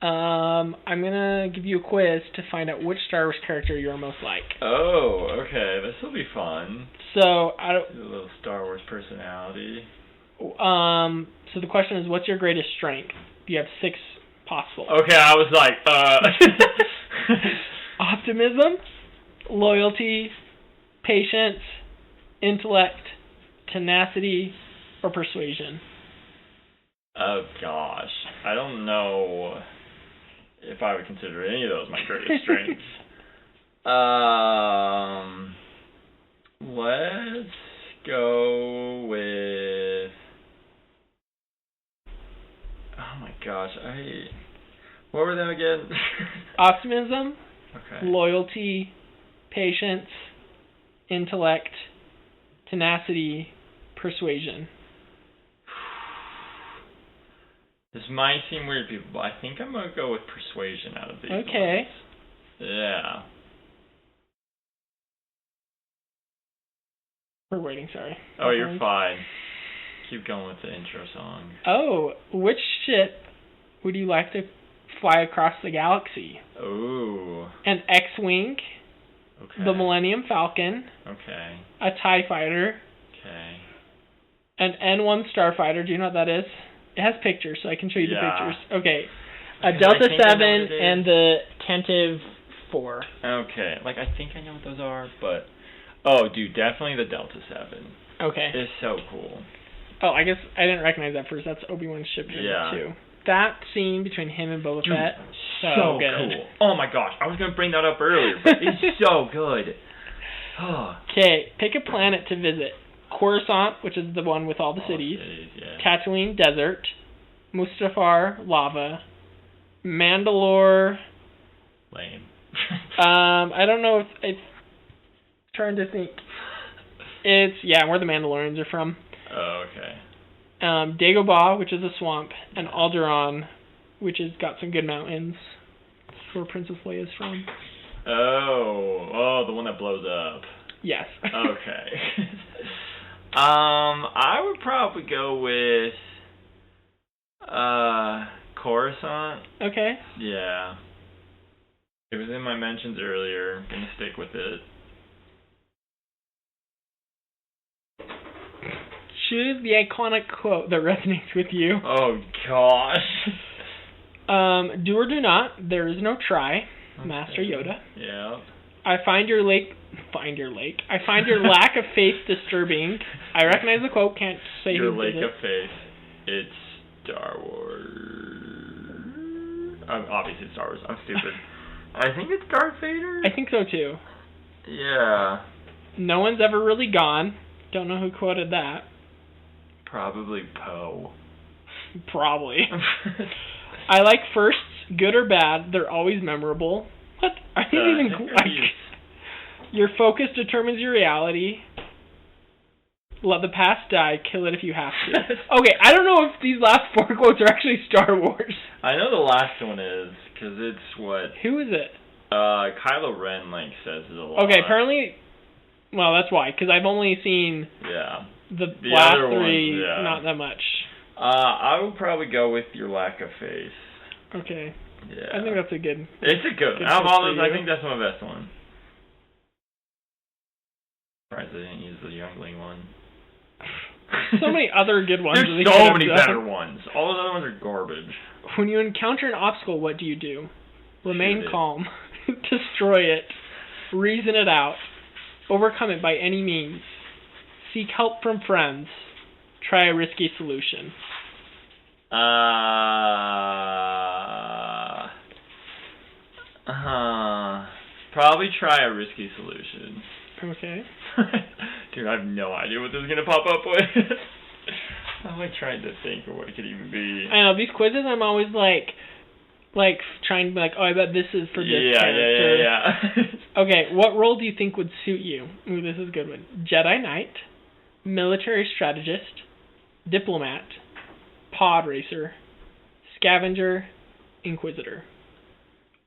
I'm going to give you a quiz to find out which Star Wars character you're most like. Oh, okay. This will be fun. So, a little Star Wars personality. So the question is, what's your greatest strength? You have 6 possible. Okay, I was like, Optimism, loyalty, patience, intellect, tenacity, or persuasion? Oh gosh, I don't know if I would consider any of those my greatest strengths. Let's go with. Oh my gosh, what were them again? Optimism, okay. Loyalty, patience, intellect, tenacity, persuasion. This might seem weird, people, but I think I'm gonna go with persuasion out of these. Okay. Ones. Yeah. We're waiting, sorry. Oh, you're fine. Keep going with the intro song. Oh, which ship would you like to fly across the galaxy? Ooh. An X-Wing, Okay. the Millennium Falcon, Okay. a TIE Fighter, Okay. an N-1 Starfighter. Do you know what that is? It has pictures, so I can show you the pictures. Okay. A Delta 7 and the Tentive 4. Okay. Like, I think I know what those are, but... Oh, dude, definitely the Delta 7. Okay. It's so cool. Oh, I guess I didn't recognize that first. That's Obi-Wan's ship too. That scene between him and Boba Fett, so good. Cool. Oh my gosh, I was going to bring that up earlier, but it's so good. Okay, pick a planet to visit. Coruscant, which is the one with all the cities. Tatooine, desert. Mustafar, lava. Mandalore. Lame. I don't know if it's trying to think. It's where the Mandalorians are from. Oh, okay. Dagobah, which is a swamp, and Alderaan, which has got some good mountains. That's where Princess Leia is from. Oh, the one that blows up. Yes. Okay. I would probably go with Coruscant. Okay. Yeah. It was in my mentions earlier. Gonna stick with it. Choose the iconic quote that resonates with you. Oh gosh. Do or do not. There is no try. Okay. Master Yoda. Yeah. I find your lack of faith disturbing. I recognize the quote. Can't say your who lack did it. of faith. It's Star Wars. Obviously Star Wars. I'm stupid. I think it's Darth Vader. I think so too. Yeah. No one's ever really gone. Don't know who quoted that. Probably Poe. Probably. I like firsts, good or bad. They're always memorable. What? I didn't even like. Your focus determines your reality. Let the past die. Kill it if you have to. Okay, I don't know if these last 4 quotes are actually Star Wars. I know the last one is, because it's what... Who is it? Kylo Ren, says it a lot. Okay, apparently... Well, that's why, because I've only seen... Yeah. The last 3, ones, not that much. I would probably go with your lack of faith. Okay. Yeah. I think that's a good... It's a good one. Out of all those, I think that's my best one. Surprised they didn't use the Youngling one. So many other good ones. There's so many better ones. All the other ones are garbage. When you encounter an obstacle, what do? Remain calm. Destroy it. Reason it out. Overcome it by any means. Seek help from friends. Try a risky solution. Probably try a risky solution. Okay. Dude, I have no idea what this is gonna pop up with. I'm trying to think of what it could even be. I know, these quizzes I'm always trying to be like, oh, I bet this is for this character. Yeah. Okay, what role do you think would suit you? Ooh, this is a good one. Jedi Knight, military strategist, diplomat, pod racer, scavenger, inquisitor.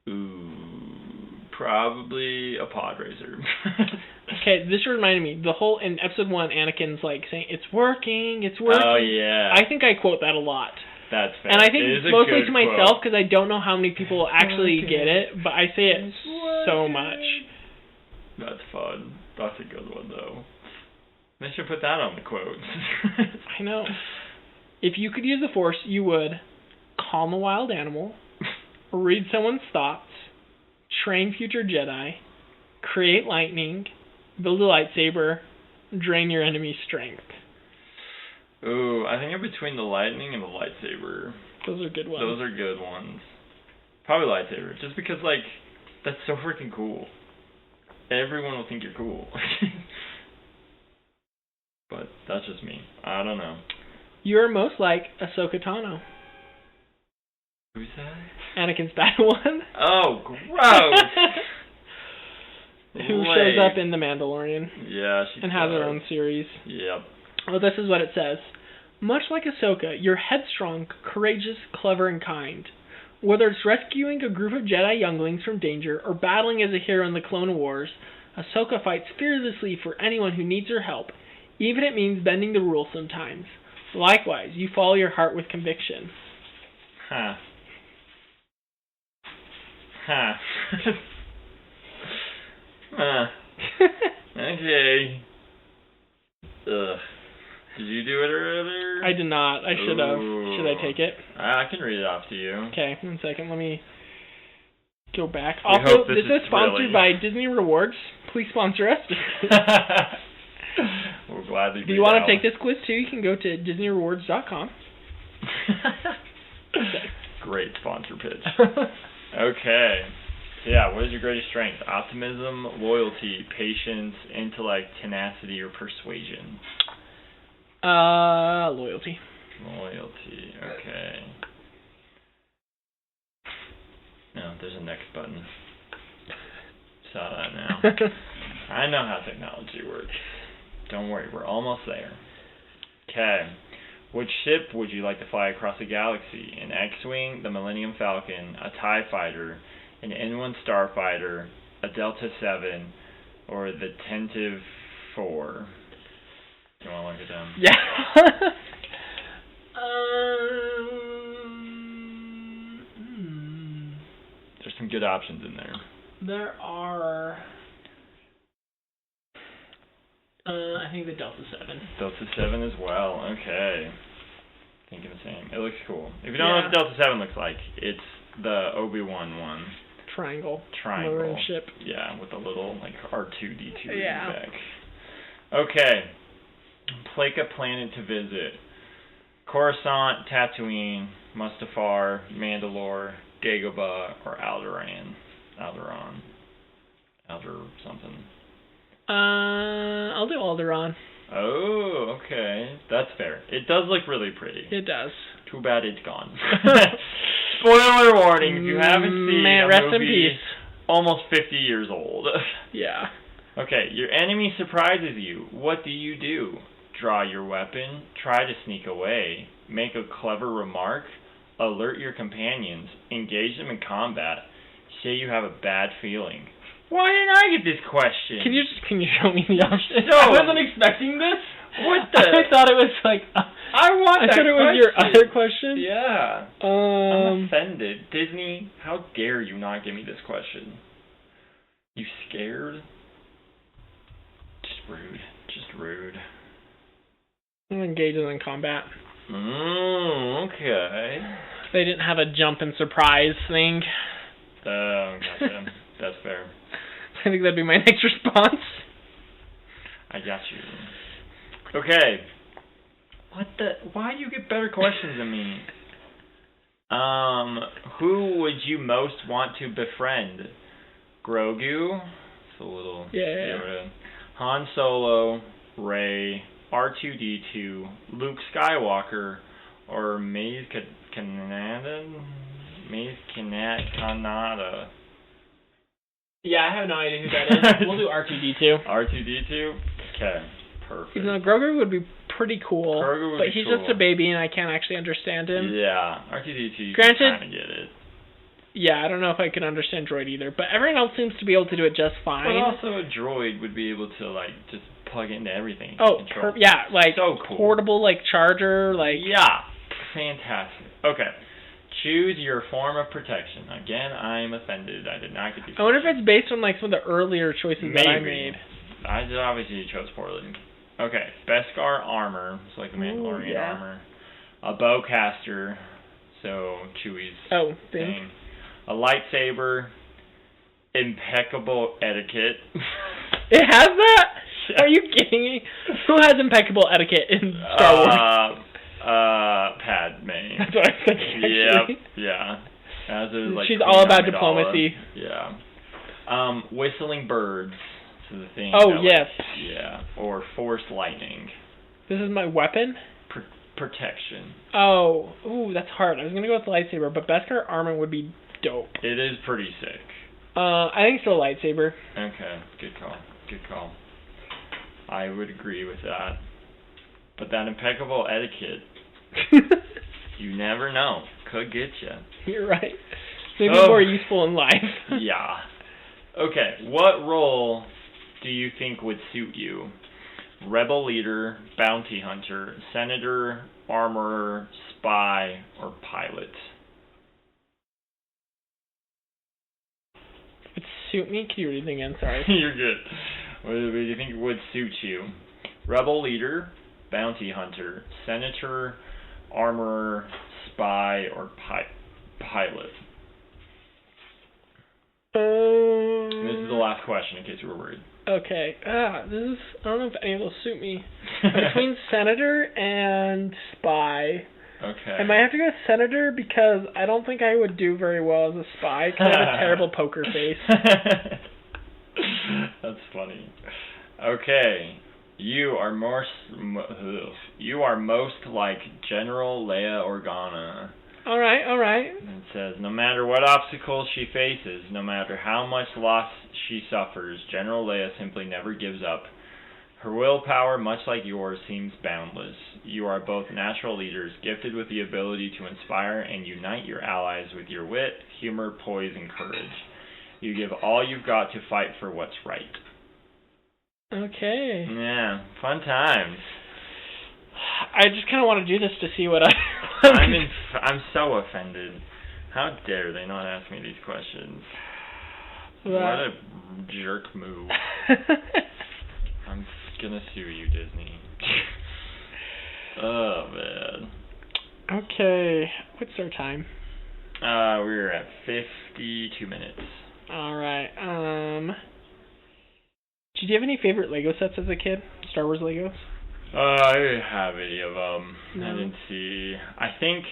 Ooh, probably a pod racer. Okay, this reminded me. In episode 1, Anakin's saying, it's working. Oh, yeah. I think I quote that a lot. That's fair. And I think mostly to myself, because I don't know how many people actually get it, but I say it so much. That's fun. That's a good one, though. They should put that on the quotes. I know. If you could use the Force, you would calm a wild animal, read someone's thoughts, train future Jedi, create lightning, build a lightsaber, drain your enemy's strength? Ooh, I think I'm between the lightning and the lightsaber. Those are good ones. Those are good ones. Probably lightsaber, just because, like, that's so freaking cool. Everyone will think you're cool. But that's just me. I don't know. You're most like Ahsoka Tano. Who's that? Anakin's Padawan. Oh, gross! Who shows up in The Mandalorian. Yeah, she and has her own series. Yep. Well, this is what it says. Much like Ahsoka, you're headstrong, courageous, clever, and kind. Whether it's rescuing a group of Jedi younglings from danger or battling as a hero in the Clone Wars, Ahsoka fights fearlessly for anyone who needs her help, even if it means bending the rules sometimes. Likewise, you follow your heart with conviction. Huh. Huh. Okay. Ugh. Did you do it earlier? I did not. I should have. Should I take it? I can read it off to you. Okay, 1 second. Let me go back. Also, this is sponsored by Disney Rewards. Please sponsor us. We'll gladly do. Do you want to take this quiz too? You can go to DisneyRewards.com. Great sponsor pitch. Okay. Yeah, what is your greatest strength? Optimism, loyalty, patience, intellect, tenacity, or persuasion? Loyalty. Loyalty, okay. No, there's a next button. Saw that now. I know how technology works. Don't worry, we're almost there. Okay. Which ship would you like to fly across the galaxy? An X-Wing, the Millennium Falcon, a TIE Fighter, an N-1 Starfighter, a Delta 7, or the Tentive 4? You want to look at them? Yeah. There's some good options in there. There are. I think the Delta 7. Delta 7 as well. Okay. Thinking the same. It looks cool. If you don't know what the Delta 7 looks like, it's the Obi-Wan one. Triangle. Triangle. Ship. Yeah, with a little like R2-D2 in the Yeah. back. Okay. Pick a planet to visit. Coruscant, Tatooine, Mustafar, Mandalore, Dagobah, or Alderaan. Alder something. I'll do Alderaan. Oh, okay. That's fair. It does look really pretty. It does. Too bad it's gone. Spoiler warning, if you haven't seen Man, a rest movie in peace. almost 50 years old. Yeah. Okay, your enemy surprises you. What do? Draw your weapon, try to sneak away, make a clever remark, alert your companions, engage them in combat, say you have a bad feeling. Why didn't I get this question? Can you show me the options? No. I wasn't expecting this. What the? I thought it was like. I thought it was your other question. Yeah. I'm offended. Disney, how dare you not give me this question? You scared? Just rude. I'm engaged in combat. Okay. They didn't have a jump and surprise thing. Gotcha. That's fair. I think that'd be my next response. I got you. Okay. Why do you get better questions than me? Who would you most want to befriend? Grogu? It's a little... Yeah. Han Solo, Rey, R2-D2, Luke Skywalker, or Maze Kanata? Yeah, I have no idea who that is. We'll do R2-D2. R2-D2? Okay, perfect. Even though Grogu would be pretty cool, but he's just a baby and I can't actually understand him. Yeah, R2-D2, you Granted, can kind of get it. Yeah, I don't know if I can understand droid either, but everyone else seems to be able to do it just fine. But also a droid would be able to, like, just plug into everything. Yeah, like, so cool. Portable, like, charger, like... Yeah, fantastic. Okay. Choose your form of protection. Again, I'm offended. I did not get these. I wonder if it's based on, like, some of the earlier choices that I made. I obviously chose poorly. Okay, Beskar armor, so like the Mandalorian armor. A bowcaster, so Chewie's thing. A lightsaber. Impeccable etiquette. It has that? Yeah. Are you kidding me? Who has impeccable etiquette in Star Wars? Padme. That's what I was thinking, actually. Yep, yeah. As is, like, she's Queen all about Amidala. diplomacy. Yeah. Whistling birds is the thing. Oh, yes. Yeah. Or force lightning. This is my weapon? Protection. Oh, ooh, that's hard. I was gonna go with the lightsaber, but Beskar armor would be dope. It is pretty sick. I think still lightsaber. Okay, good call. Good call. I would agree with that. But that impeccable etiquette, you never know. Could get you. You're right. Maybe more useful in life. Yeah. Okay, what role do you think would suit you? Rebel leader, bounty hunter, senator, armorer, spy, or pilot? Would suit me? Can you read it again? Sorry. You're good. What do you think would suit you? Rebel leader, bounty hunter, senator, armorer, spy, or pilot? This is the last question in case you were worried. Okay. I don't know if any of those suit me. Between senator and spy. Okay. I might have to go with senator because I don't think I would do very well as a spy because I have a terrible poker face. That's funny. Okay. You are most like General Leia Organa. All right. It says, no matter what obstacles she faces, no matter how much loss she suffers, General Leia simply never gives up. Her willpower, much like yours, seems boundless. You are both natural leaders, gifted with the ability to inspire and unite your allies with your wit, humor, poise, and courage. You give all you've got to fight for what's right. Okay. Yeah, fun times. I just kind of want to do this to see what I'm so offended. How dare they not ask me these questions? What a jerk move. I'm gonna sue you, Disney. Oh, man. Okay. What's our time? We're at 52 minutes. Alright, did you have any favorite Lego sets as a kid? Star Wars Legos? I didn't have any of them. No. I didn't see. I think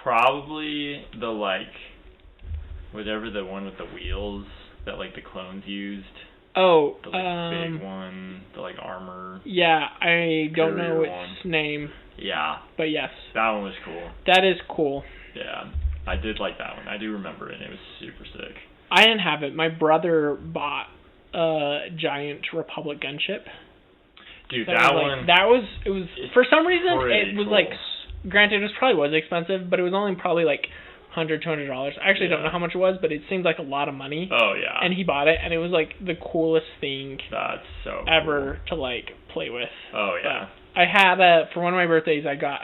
probably the, whatever the one with the wheels that, the clones used. Oh, the, big one, the, armor. Yeah, I don't know its name. Yeah. But yes. That one was cool. That is cool. Yeah. I did like that one. I do remember it, and it was super sick. I didn't have it. My brother bought a giant Republic gunship. Dude, so that one... It was for some reason, it was cool. Granted, it probably was expensive, but it was only probably $100, $200. I actually don't know how much it was, but it seemed like a lot of money. Oh, yeah. And he bought it, and it was, the coolest thing that's so ever to, play with. Oh, yeah. But I had, for one of my birthdays, I got,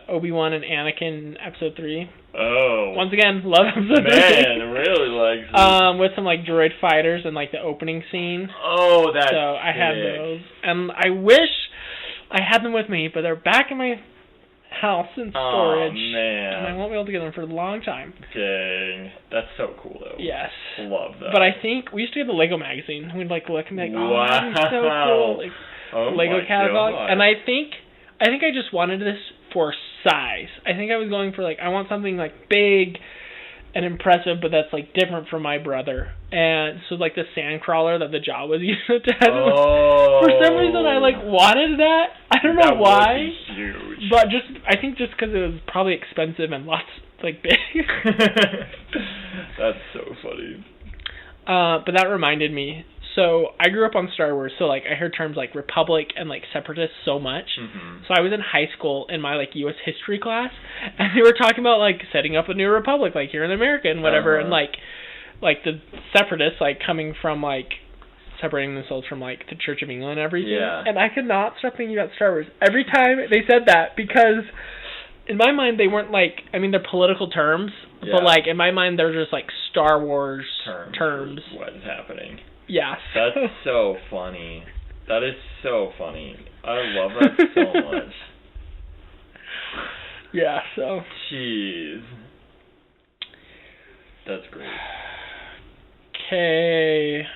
Obi-Wan and Anakin Episode 3. Oh. Once again, love Episode 3. Man, really likes it. With some, droid fighters and, the opening scene. Oh, that's So I had those. And I wish I had them with me, but they're back in my house in storage. Oh, man. And I won't be able to get them for a long time. Dang. That's so cool, though. Yes. Love that. But I think we used to get the Lego magazine. We'd look and be like, oh, wow. that's so cool. Lego catalog. God. And I think I just wanted this for size. I think I was going for I want something big and impressive, but that's different from my brother. And so the sand crawler that the Jawa was used to have. For some reason I wanted that. I don't know why. Would be huge. But I think just because it was probably expensive and lots big. That's so funny. But that reminded me. So I grew up on Star Wars, so I heard terms like Republic and Separatist so much. Mm-hmm. So I was in high school in my U.S. history class, and they were talking about setting up a new republic here in America and whatever, and the Separatists coming from separating themselves from the Church of England and everything. Yeah. And I could not stop thinking about Star Wars every time they said that, because in my mind they weren't they're political terms, but in my mind they're just Star Wars terms. What is happening? Yes. That's so funny. That is so funny. I love that so much. Yeah, so. Jeez. That's great. Okay.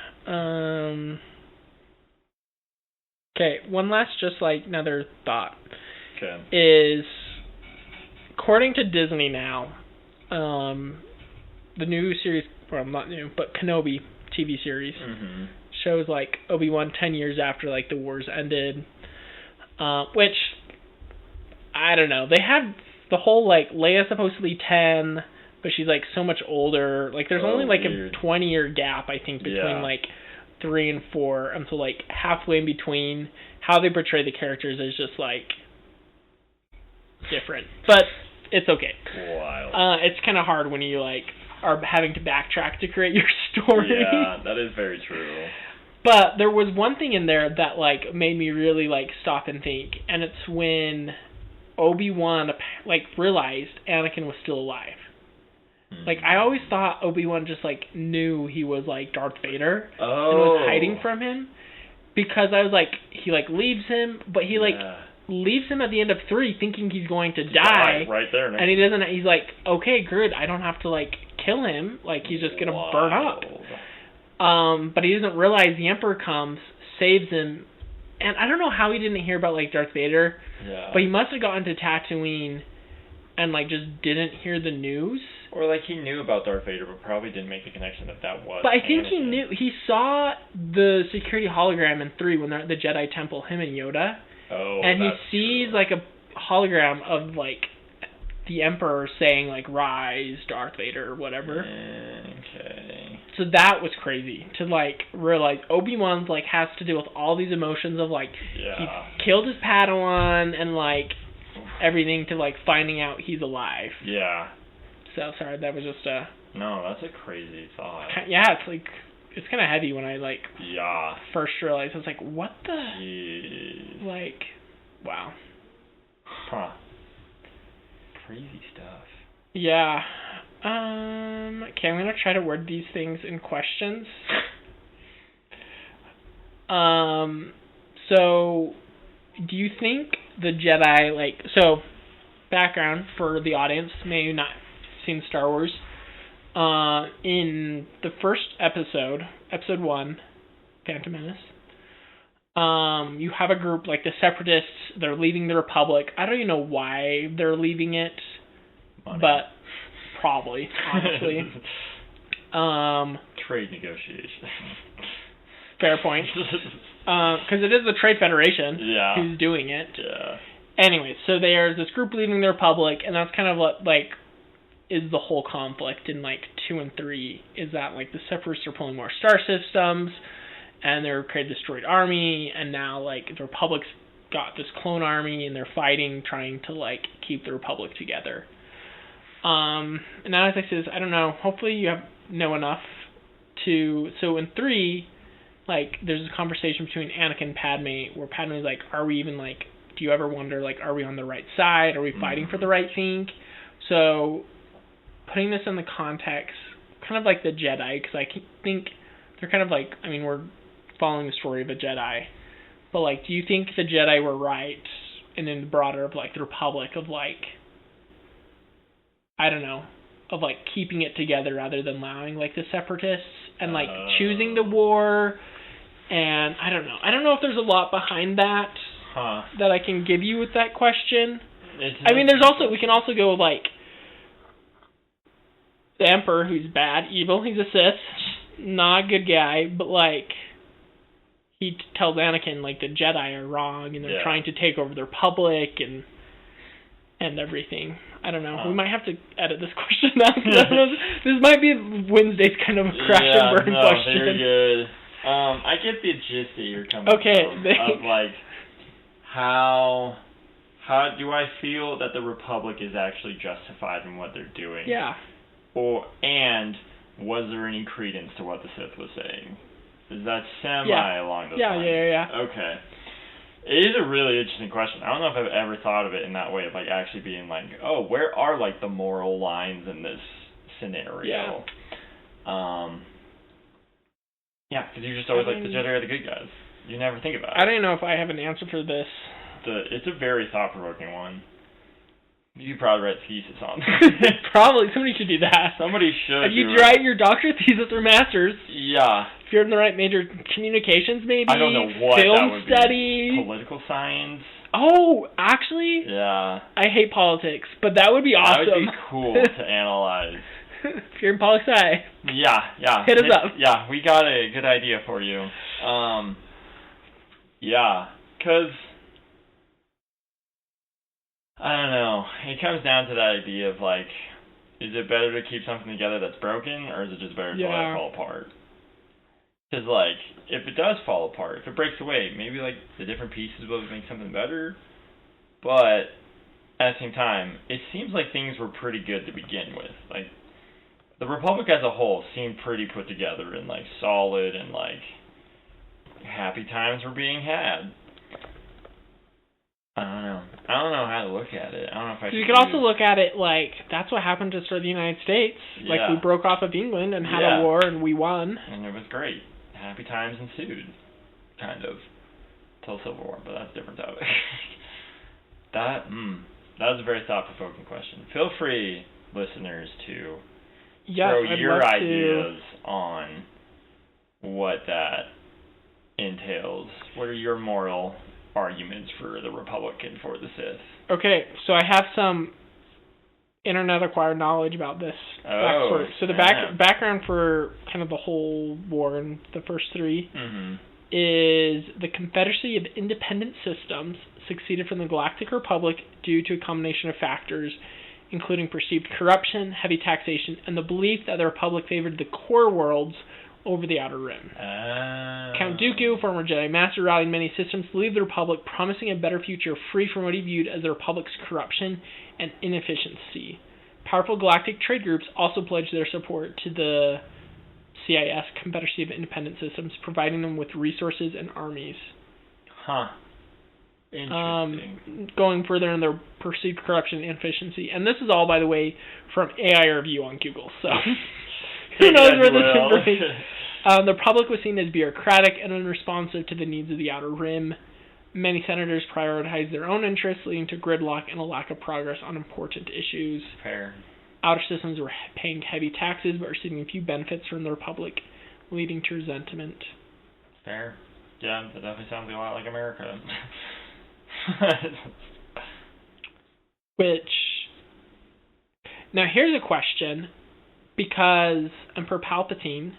Okay, one last just like another thought. Okay. Is according to Disney now, the new series, well not new, but Kenobi TV series shows like Obi-Wan 10 years after like the wars ended, which I don't know. They have the whole like Leia's supposed to be 10, but she's like so much older. Like there's only like weird. a 20-year gap I think between like 3 and 4, and so like halfway in between, how they portray the characters is just like different, but it's okay. Wild. It's kind of hard when you like are having to backtrack to create your story. Yeah, that is very true. But there was one thing in there that like made me really like stop and think, and it's when Obi-Wan like realized Anakin was still alive. Like I always thought Obi-Wan just like knew he was like Darth Vader and was hiding from him, because I was like he like leaves him, but he like leaves him at the end of 3 thinking he's going to die. Right there. And he doesn't. He's like, okay, good. I don't have to like kill him. Like he's just gonna burn up. But he doesn't realize the Emperor comes, saves him, and I don't know how he didn't hear about like Darth Vader. Yeah. But he must have gotten to Tatooine and like just didn't hear the news. Or like he knew about Darth Vader, but probably didn't make the connection that was. But I think he knew. He saw the security hologram in 3 when they're at the Jedi Temple. Him and Yoda. Oh. And he sees like a hologram of like the Emperor saying like "Rise, Darth Vader" or whatever. Okay. So that was crazy to like realize Obi-Wan's like has to deal with all these emotions of like he killed his Padawan and like everything to like finding out he's alive. Yeah. So sorry, that was just a. No, that's a crazy thought. Yeah, it's like it's kind of heavy when I like. Yeah. First realized I was like, what the. Jeez. Like, wow. Huh. Crazy stuff. Yeah. Okay, I'm gonna try to word these things in questions. So, do you think the Jedi, like, so, background for the audience, maybe not seen Star Wars, in the first episode, episode 1, Phantom Menace, you have a group, like the Separatists, they're leaving the Republic. I don't even know why they're leaving it, but probably, honestly. Trade negotiations. Fair point. Because it is the Trade Federation who's doing it. Yeah. Anyway, so there's this group leaving the Republic, and that's kind of what, like, is the whole conflict in, like, 2 and 3, is that, like, the Separatists are pulling more star systems, and they're created this droid army, and now, like, the Republic's got this clone army, and they're fighting, trying to, like, keep the Republic together. And now, as I said, I don't know, hopefully you know enough to, so in 3, like, there's a conversation between Anakin and Padme, where Padme's like, are we even, like, do you ever wonder, like, are we on the right side? Are we fighting for the right thing? So, putting this in the context, kind of like the Jedi, because I think they're kind of like, I mean, we're following the story of a Jedi, but, like, do you think the Jedi were right, and in the broader of, like, the Republic, of, like, I don't know, of, like, keeping it together rather than allowing, like, the Separatists, and, like, choosing the war, and I don't know if there's a lot behind that. That I can give you with that question. I mean, we can also go with, like, the Emperor, who's bad, evil, he's a Sith, not a good guy, but, like, he tells Anakin, like, the Jedi are wrong, and they're trying to take over the Republic, and everything. I don't know. We might have to edit this question out. This might be Wednesday's kind of a crash and burn question. Yeah, very good. I get the gist that you're coming from. Of, like, how do I feel that the Republic is actually justified in what they're doing? Yeah. And was there any credence to what the Sith was saying? Is that semi along those lines? Yeah. Okay. It is a really interesting question. I don't know if I've ever thought of it in that way, of, like, actually being like, oh, where are, like, the moral lines in this scenario? Yeah, because you're just always like, the Jedi are the good guys. You never think about it. I don't know if I have an answer for this. It's a very thought-provoking one. You could probably write thesis on. Probably. Somebody should do that. Somebody should. If you write your doctorate thesis or master's. Yeah. If you're in the right major, communications maybe. I don't know what film that would study. Be. Political science. Oh, actually. Yeah. I hate politics, but that would be awesome. That would be cool to analyze. If you're in poli-sci. Yeah. Hit us up. Yeah, we got a good idea for you. Yeah, 'cause I don't know. It comes down to that idea of, like, is it better to keep something together that's broken, or is it just better to let it fall apart? Because, like, if it does fall apart, if it breaks away, maybe, like, the different pieces will make something better. But at the same time, it seems like things were pretty good to begin with. Like, the Republic as a whole seemed pretty put together and, like, solid, and, like, happy times were being had. I don't know how to look at it. I don't know if I You could also look at it like, that's what happened to start the United States. Yeah. Like, we broke off of England and had a war, and we won. And it was great. Happy times ensued. Kind of. Till Civil War, but that's a different topic. That was a very thought-provoking question. Feel free, listeners, to throw your ideas on what that entails. What are your moral arguments for the Republic and for the Sith? Okay, so I have some internet-acquired knowledge about this backstory. So the background for kind of the whole war and the first three is the Confederacy of Independent Systems succeeded from the Galactic Republic due to a combination of factors, including perceived corruption, heavy taxation, and the belief that the Republic favored the core worlds over the Outer Rim. Count Dooku, former Jedi Master, rallied many systems to leave the Republic, promising a better future free from what he viewed as the Republic's corruption and inefficiency. Powerful galactic trade groups also pledged their support to the CIS, Confederacy of Independent Systems, providing them with resources and armies. Interesting. Going further in their perceived corruption and inefficiency. And this is all, by the way, from AI review on Google, so who knows where this information. The Republic was seen as bureaucratic and unresponsive to the needs of the Outer Rim. Many senators prioritized their own interests, leading to gridlock and a lack of progress on important issues. Fair. Outer systems were paying heavy taxes but receiving few benefits from the Republic, leading to resentment. Fair. Yeah, that definitely sounds a lot like America. Which, now here's a question, because Emperor Palpatine,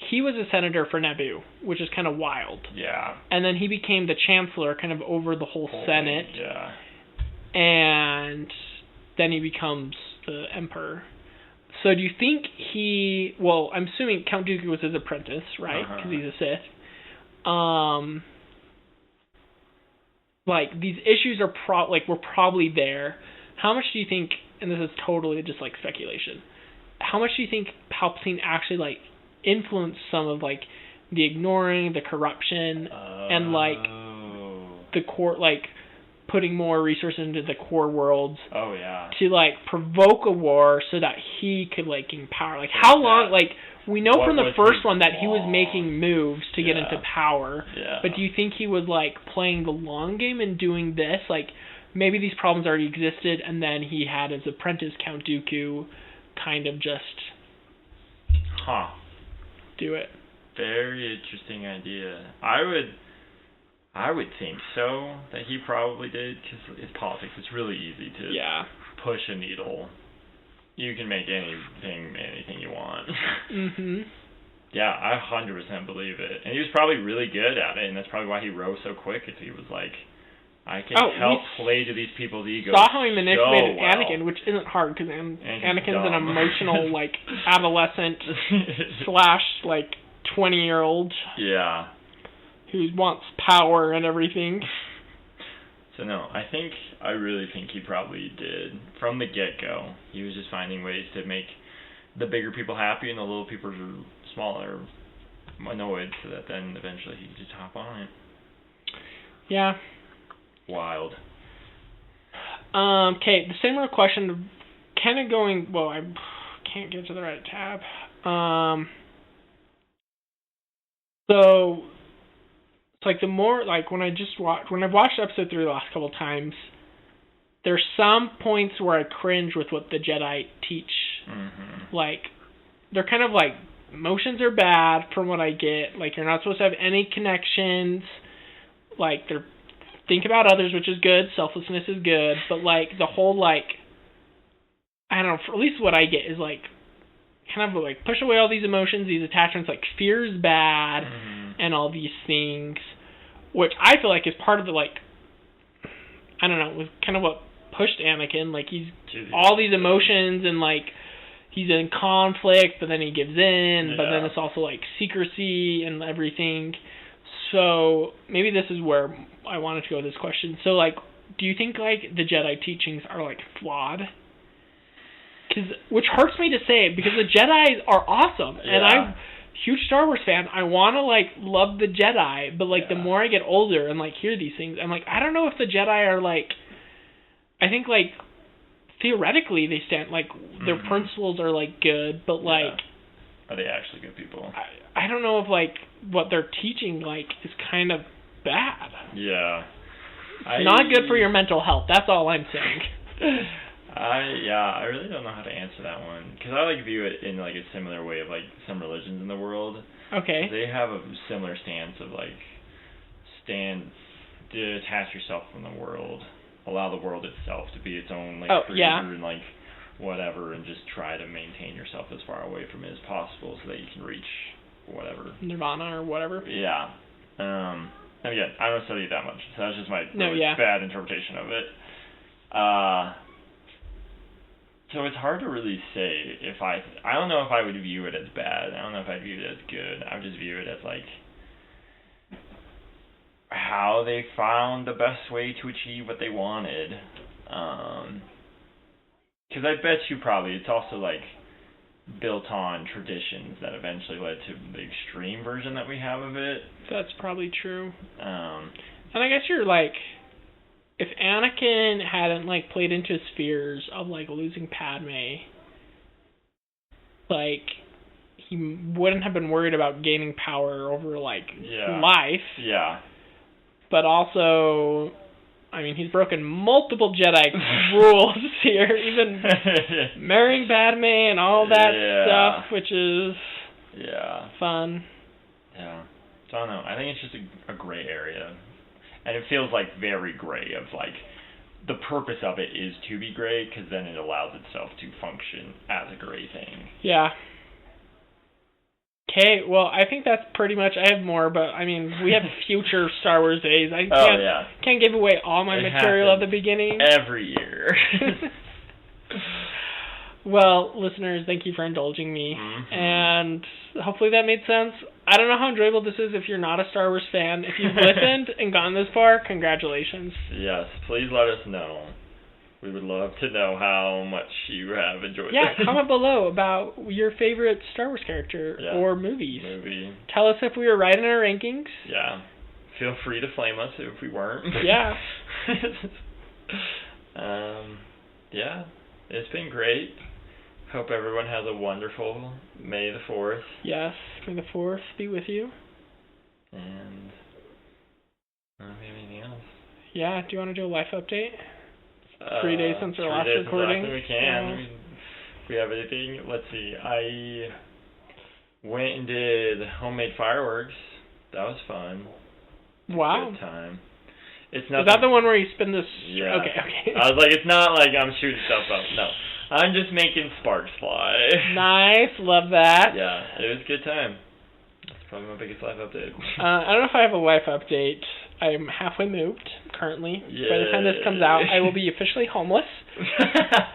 he was a senator for Naboo, which is kind of wild. Yeah. And then he became the chancellor kind of over the whole Senate. Yeah. And then he becomes the emperor. So do you think well, I'm assuming Count Dooku was his apprentice, right? Because he's a Sith. Like, these issues are were probably there. How much do you think, and this is totally just like speculation, how much do you think Palpatine actually like influenced some of like the ignoring, the corruption, and like the core, like putting more resources into the core worlds? Oh yeah. To like provoke a war so that he could like gain power. Like how long? Like we know from the first one that he was making moves to get into power. Yeah. But do you think he was like playing the long game and doing this? Like maybe these problems already existed, and then he had his apprentice Count Dooku kind of just do it. Very interesting idea. I would think so, that he probably did, because it's politics. It's really easy to push a needle. You can make anything you want. Yeah, I 100% believe it. And he was probably really good at it, and that's probably why he rose so quick, if he was like, I can help play to these people's egos. Saw how he manipulated Anakin, which isn't hard, because Anakin's an emotional, like, adolescent / like 20-year-old. Yeah. Who wants power and everything. So no, I really think he probably did. From the get-go, he was just finding ways to make the bigger people happy and the little people smaller annoyed, so that then eventually he could just hop on it. Yeah. Wild. Okay, the similar question, kind of going, well, I can't get to the right tab. So, it's like the more, like when I've watched episode 3 the last couple of times, there's some points where I cringe with what the Jedi teach. Mm-hmm. Like, they're kind of like, emotions are bad from what I get. Like, you're not supposed to have any connections. Like, they're think about others, which is good. Selflessness is good. But, like, the whole, like, I don't know, for at least what I get is, like, kind of, like, push away all these emotions, these attachments. Like, fear is bad and all these things. Which I feel like is part of the, like, I don't know, was kind of what pushed Anakin. Like, he's all these emotions and, like, he's in conflict, but then he gives in, but then it's also, like, secrecy and everything. So, maybe this is where I wanted to go with this question. So, like, do you think, like, the Jedi teachings are, like, flawed? Which hurts me to say it, because the Jedi are awesome, and I'm a huge Star Wars fan. I want to, like, love the Jedi, but, like, the more I get older and, like, hear these things, I'm like, I don't know if the Jedi are, like, I think, like, theoretically they stand, like, their principles are, like, good, but, like... Are they actually good people? I don't know if, like, what they're teaching, like, is kind of bad. Yeah. Not good for your mental health, that's all I'm saying. I really don't know how to answer that one, because I, like, view it in, like, a similar way of, like, some religions in the world. Okay. They have a similar stance of, like, detach yourself from the world, allow the world itself to be its own, like, creator and, like, whatever, and just try to maintain yourself as far away from it as possible so that you can reach whatever. Nirvana or whatever. Yeah. And again, I don't study it that much, so that's just my bad interpretation of it. So it's hard to really say if I don't know if I would view it as bad. I don't know if I'd view it as good. I would just view it as, like, how they found the best way to achieve what they wanted. Because I bet you probably it's also, like, built on traditions that eventually led to the extreme version that we have of it. That's probably true. And I guess you're, like... If Anakin hadn't, like, played into his fears of, like, losing Padme, like, he wouldn't have been worried about gaining power over, like, life. Yeah. But also, I mean, he's broken multiple Jedi rules here, even marrying Padme and all that stuff, which is fun. Yeah. So I don't know. I think it's just a gray area. And it feels, like, very gray of, like, the purpose of it is to be gray, because then it allows itself to function as a gray thing. Yeah. Okay, well, I think that's pretty much... I have more, but, I mean, we have future Star Wars days. I can't give away all my material at the beginning. Every year. Well, listeners, thank you for indulging me. And hopefully that made sense. I don't know how enjoyable this is if you're not a Star Wars fan. If you've listened and gone this far, congratulations. Yes, please let us know. We would love to know how much you have enjoyed this. Yeah, comment below about your favorite Star Wars character or movies. Tell us if we were right in our rankings. Yeah. Feel free to flame us if we weren't. Yeah. Yeah, it's been great. Hope everyone has a wonderful May the 4th. Yes, may the 4th be with you. And I don't have anything else. Yeah, do you want to do a life update? 3 days since our last recording. We can. If we have anything, let's see. I went and did homemade fireworks. That was fun. Wow. Good time. Is that the one where you spin this? Yeah. Okay. I was like, it's not like I'm shooting stuff up. No. I'm just making sparks fly. Nice. Love that. Yeah. It was a good time. That's probably my biggest life update. I don't know if I have a life update. I'm halfway moved currently. Yeah. By the time this comes out, I will be officially homeless.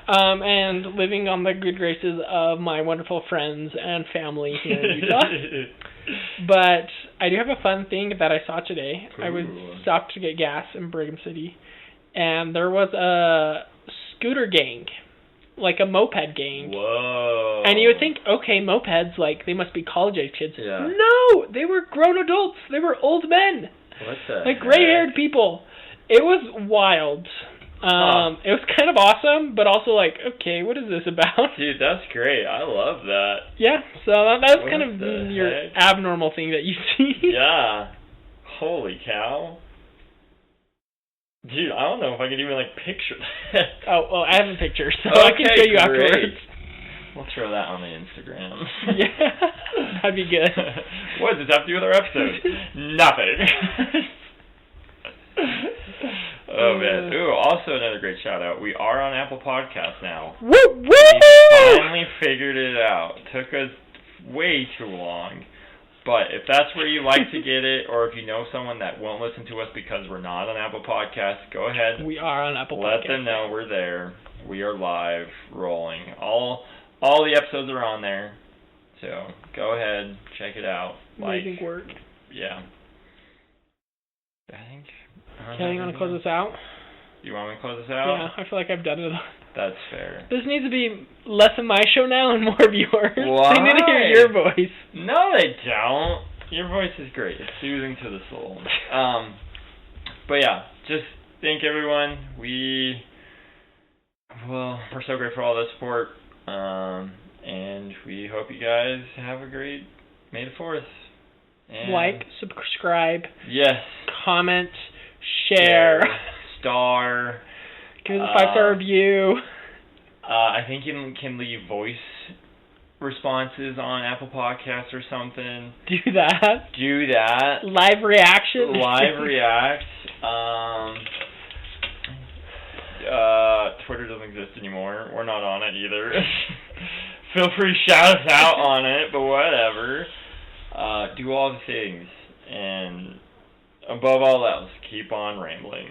And living on the good graces of my wonderful friends and family here in Utah. But I do have a fun thing that I saw today. Ooh. I was stopped to get gas in Brigham City, and there was a scooter gang, like a moped gang. Whoa. And you would think, okay, mopeds, like, they must be college-age kids. Yeah. No! They were grown adults. They were old men. What the Like, gray-haired people. It was wild. It was kind of awesome, but also like, okay, what is this about? Dude, that's great. I love that. Yeah, so that was kind of your abnormal thing that you see. Yeah. Holy cow. Dude, I don't know if I could even, like, picture that. Oh, well, I have a picture, so I can show you afterwards. We'll throw that on the Instagram. Yeah, that'd be good. What does this have to do with our episode? Nothing. Oh, man. Ooh, also another great shout-out. We are on Apple Podcasts now. Woo! Woo! We finally figured it out. Took us way too long. But if that's where you like to get it, or if you know someone that won't listen to us because we're not on Apple Podcasts, go ahead. We are on Apple Podcasts. Let them know we're there. We are live, rolling. All the episodes are on there. So go ahead, check it out. Amazing work. Yeah. I think. Kelly, you want to close this out? You want me to close this out? Yeah, I feel like I've done it. That's fair. This needs to be less of my show now and more of yours. Why? They need to hear your voice. No, they don't. Your voice is great. It's soothing to the soul. But yeah, just thank everyone. We're so grateful for all the support. And we hope you guys have a great May the 4th. And like, subscribe. Yes. Comment. Share. Star. Give us a 5-star review. I think you can leave voice responses on Apple Podcasts or something. Do that. Live reaction. Live react. Twitter doesn't exist anymore. We're not on it either. Feel free to shout us out on it, but whatever. Do all the things. And above all else, keep on rambling.